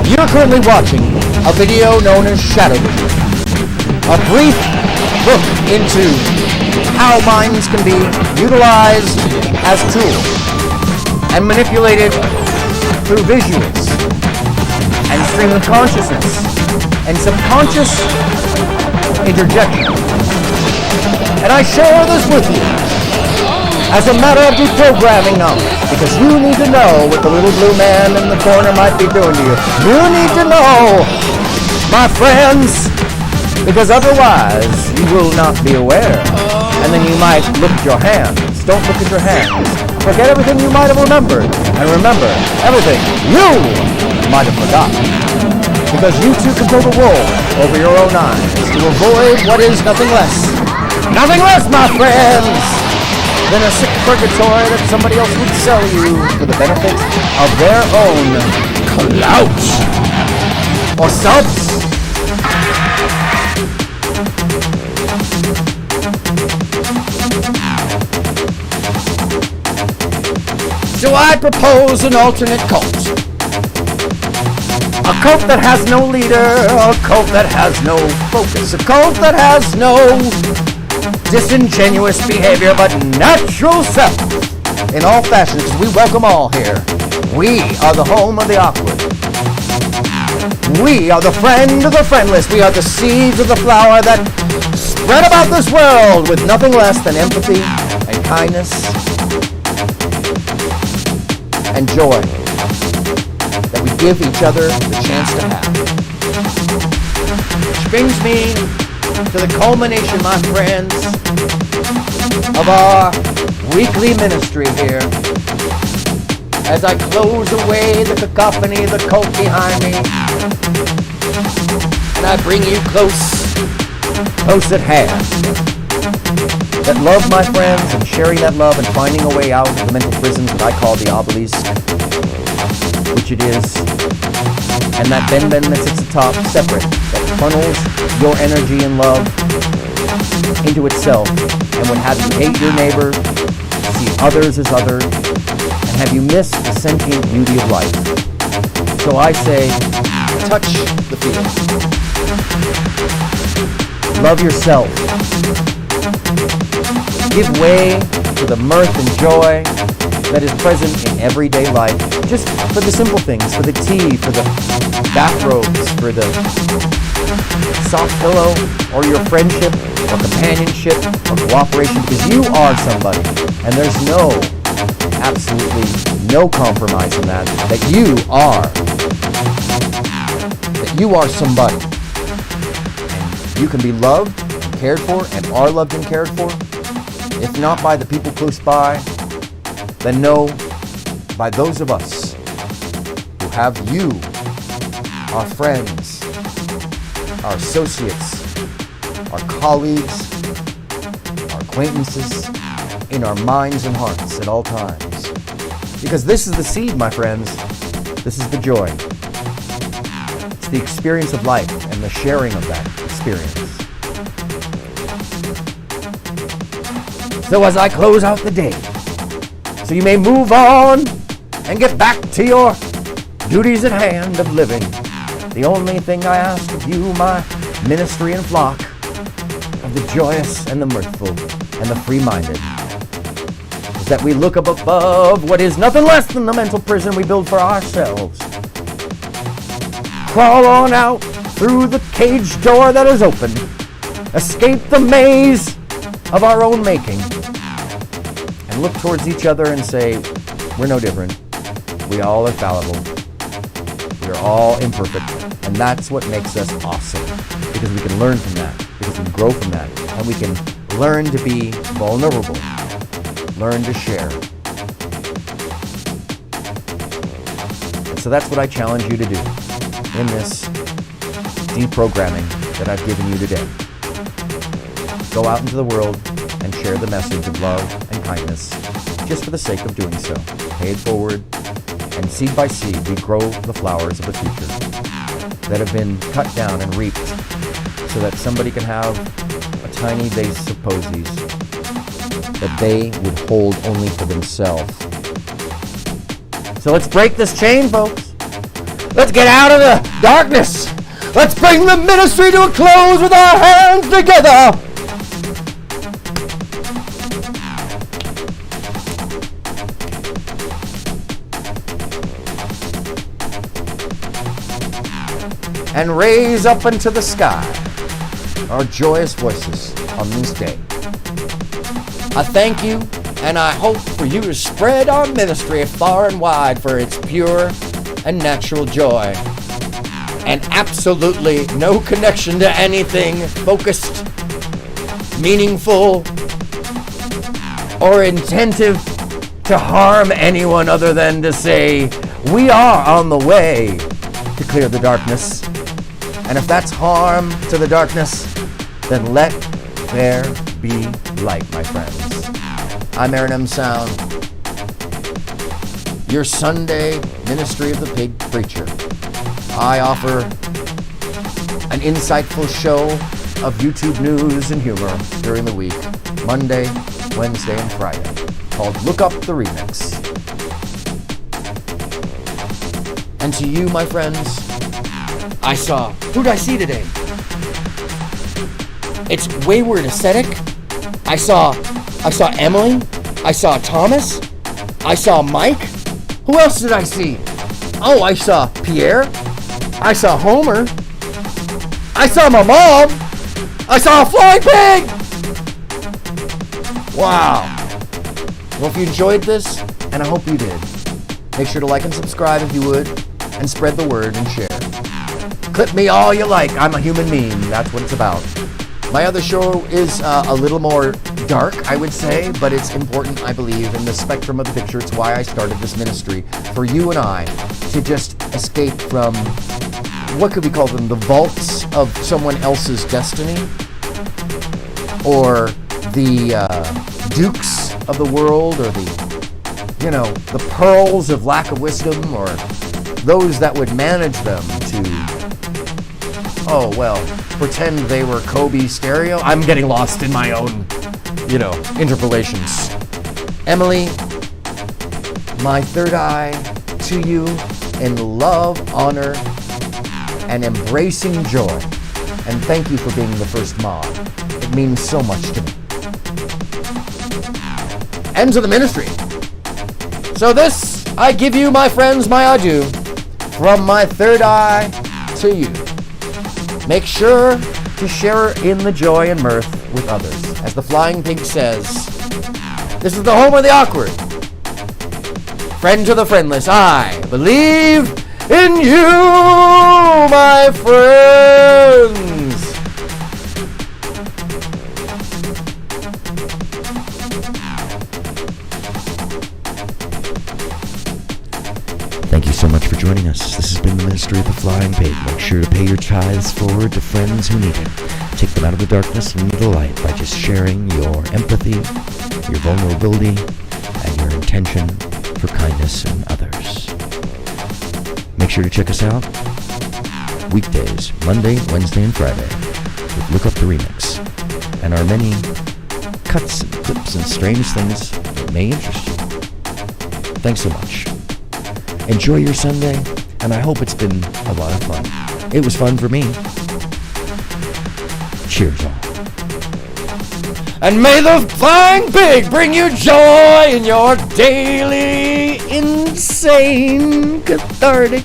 You're currently watching a video known as Shadow Vision, a brief look into how minds can be utilized as tools and manipulated through visuals and stream of consciousness and subconscious interjection. And I share this with you as a matter of deprogramming knowledge, because you need to know what the little blue man in the corner might be doing to you. You need to know, my friends, because otherwise you will not be aware. And then you might look at your hands. Don't look at your hands. Forget everything you might have remembered, and remember everything you might have forgotten. Because you too can pull the wool over your own eyes to avoid what is nothing less, my friends, than a sick purgatory that somebody else would sell you for the benefit of their own clout or subs. So I propose an alternate cult. A cult that has no leader, a cult that has no focus, a cult that has no disingenuous behavior, but natural self in all fashions. We welcome all here. We are the home of the awkward. We are the friend of the friendless. We are the seeds of the flower that spread about this world with nothing less than empathy and kindness and joy that we give each other the chance to have. Which brings me to the culmination, my friends, of our weekly ministry here. As I close away the cacophony, the cult behind me, and I bring you close at hand. That love, my friends, and sharing that love and finding a way out of the mental prisons that I call the obelisk, which it is, and that Ben that sits atop, separate, that funnels your energy and love into itself, and would have you hate your neighbor, see others as other, and have you miss the sentient beauty of life. So I say, touch the field. Love yourself. Give way to the mirth and joy that is present in everyday life. Just for the simple things, for the tea, for the bathrobes, for the soft pillow, or your friendship, or companionship, or cooperation, because you are somebody. And there's absolutely no compromise in that you are somebody. And you can be loved, and cared for, and are loved and cared for. If not by the people close by, then know by those of us who have you, our friends, our associates, our colleagues, our acquaintances, in our minds and hearts at all times. Because this is the seed, my friends. This is the joy. It's the experience of life and the sharing of that experience. So as I close out the day, so you may move on and get back to your duties at hand of living, the only thing I ask of you, my ministry and flock, of the joyous and the mirthful and the free-minded, is that we look up above what is nothing less than the mental prison we build for ourselves. Crawl on out through the cage door that is open. Escape the maze of our own making. And look towards each other and say, we're no different. We all are fallible. We're all imperfect. And that's what makes us awesome. Because we can learn from that. Because we can grow from that. And we can learn to be vulnerable. Learn to share. And so that's what I challenge you to do in this deprogramming that I've given you today. Go out into the world and share the message of love and kindness just for the sake of doing so. Pay it forward, and seed by seed we grow the flowers of the future. that have been cut down and reaped so that somebody can have a tiny vase of posies that they would hold only for themselves. So let's break this chain, folks. Let's get out of the darkness. Let's bring the ministry to a close with our hands together. And raise up into the sky our joyous voices on this day. I thank you, and I hope for you to spread our ministry far and wide for its pure and natural joy, and absolutely no connection to anything focused, meaningful, or intentive to harm anyone other than to say, we are on the way to clear the darkness. And if that's harm to the darkness, then let there be light, my friends. I'm aronmsound, your Sunday Ministry of the Pig preacher. I offer an insightful show of YouTube news and humor during the week, Monday, Wednesday, and Friday, called Look Up the Remix. And to you, my friends, who did I see today? It's Wayward Ascetic. I saw Emily. I saw Thomas. I saw Mike. Who else did I see? Oh, I saw Pierre. I saw Homer. I saw my mom. I saw a flying pig. Wow. Well, if you enjoyed this, and I hope you did, make sure to like and subscribe if you would, and spread the word and share. Clip me all you like. I'm a human meme. That's what it's about. My other show is a little more dark, I would say, but it's important, I believe, in the spectrum of the picture. It's why I started this ministry, for you and I to just escape from, what could we call them, the vaults of someone else's destiny, or the dukes of the world, or the pearls of lack of wisdom, or those that would manage them to pretend they were Kobe stereo. I'm getting lost in my own, interpolations. Emily, my third eye to you in love, honor, and embracing joy. And thank you for being the first mod. It means so much to me. And to the ministry. So this, I give you, my friends, my adieu, from my third eye to you. Make sure to share in the joy and mirth with others. As the Flying Pig says, this is the home of the awkward. Friend to the friendless, I believe in you, my friends. Thank you so much for joining us. This has been the Ministry of the Flying Pig. Make sure to pay your tithes forward to friends who need it. Take them out of the darkness and into the light by just sharing your empathy, your vulnerability, and your intention for kindness in others. Make sure to check us out weekdays, Monday, Wednesday, and Friday with Look Up the Remix, and our many cuts and clips and strange things that may interest you. Thanks so much. Enjoy your Sunday, and I hope it's been a lot of fun. It was fun for me. Cheers, all. And may the Flying Pig bring you joy in your daily, insane, cathartic,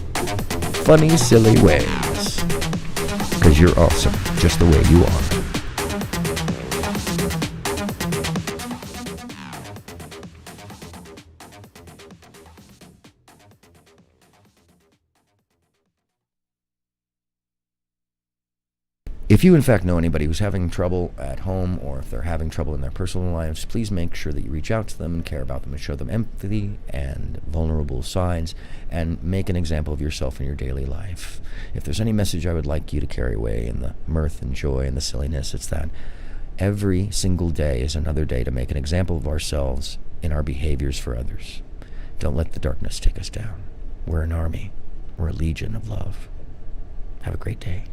funny, silly ways. 'Cause you're awesome, just the way you are. If you, in fact, know anybody who's having trouble at home, or if they're having trouble in their personal lives, please make sure that you reach out to them and care about them and show them empathy and vulnerable sides, and make an example of yourself in your daily life. If there's any message I would like you to carry away in the mirth and joy and the silliness, it's that every single day is another day to make an example of ourselves in our behaviors for others. Don't let the darkness take us down. We're an army. We're a legion of love. Have a great day.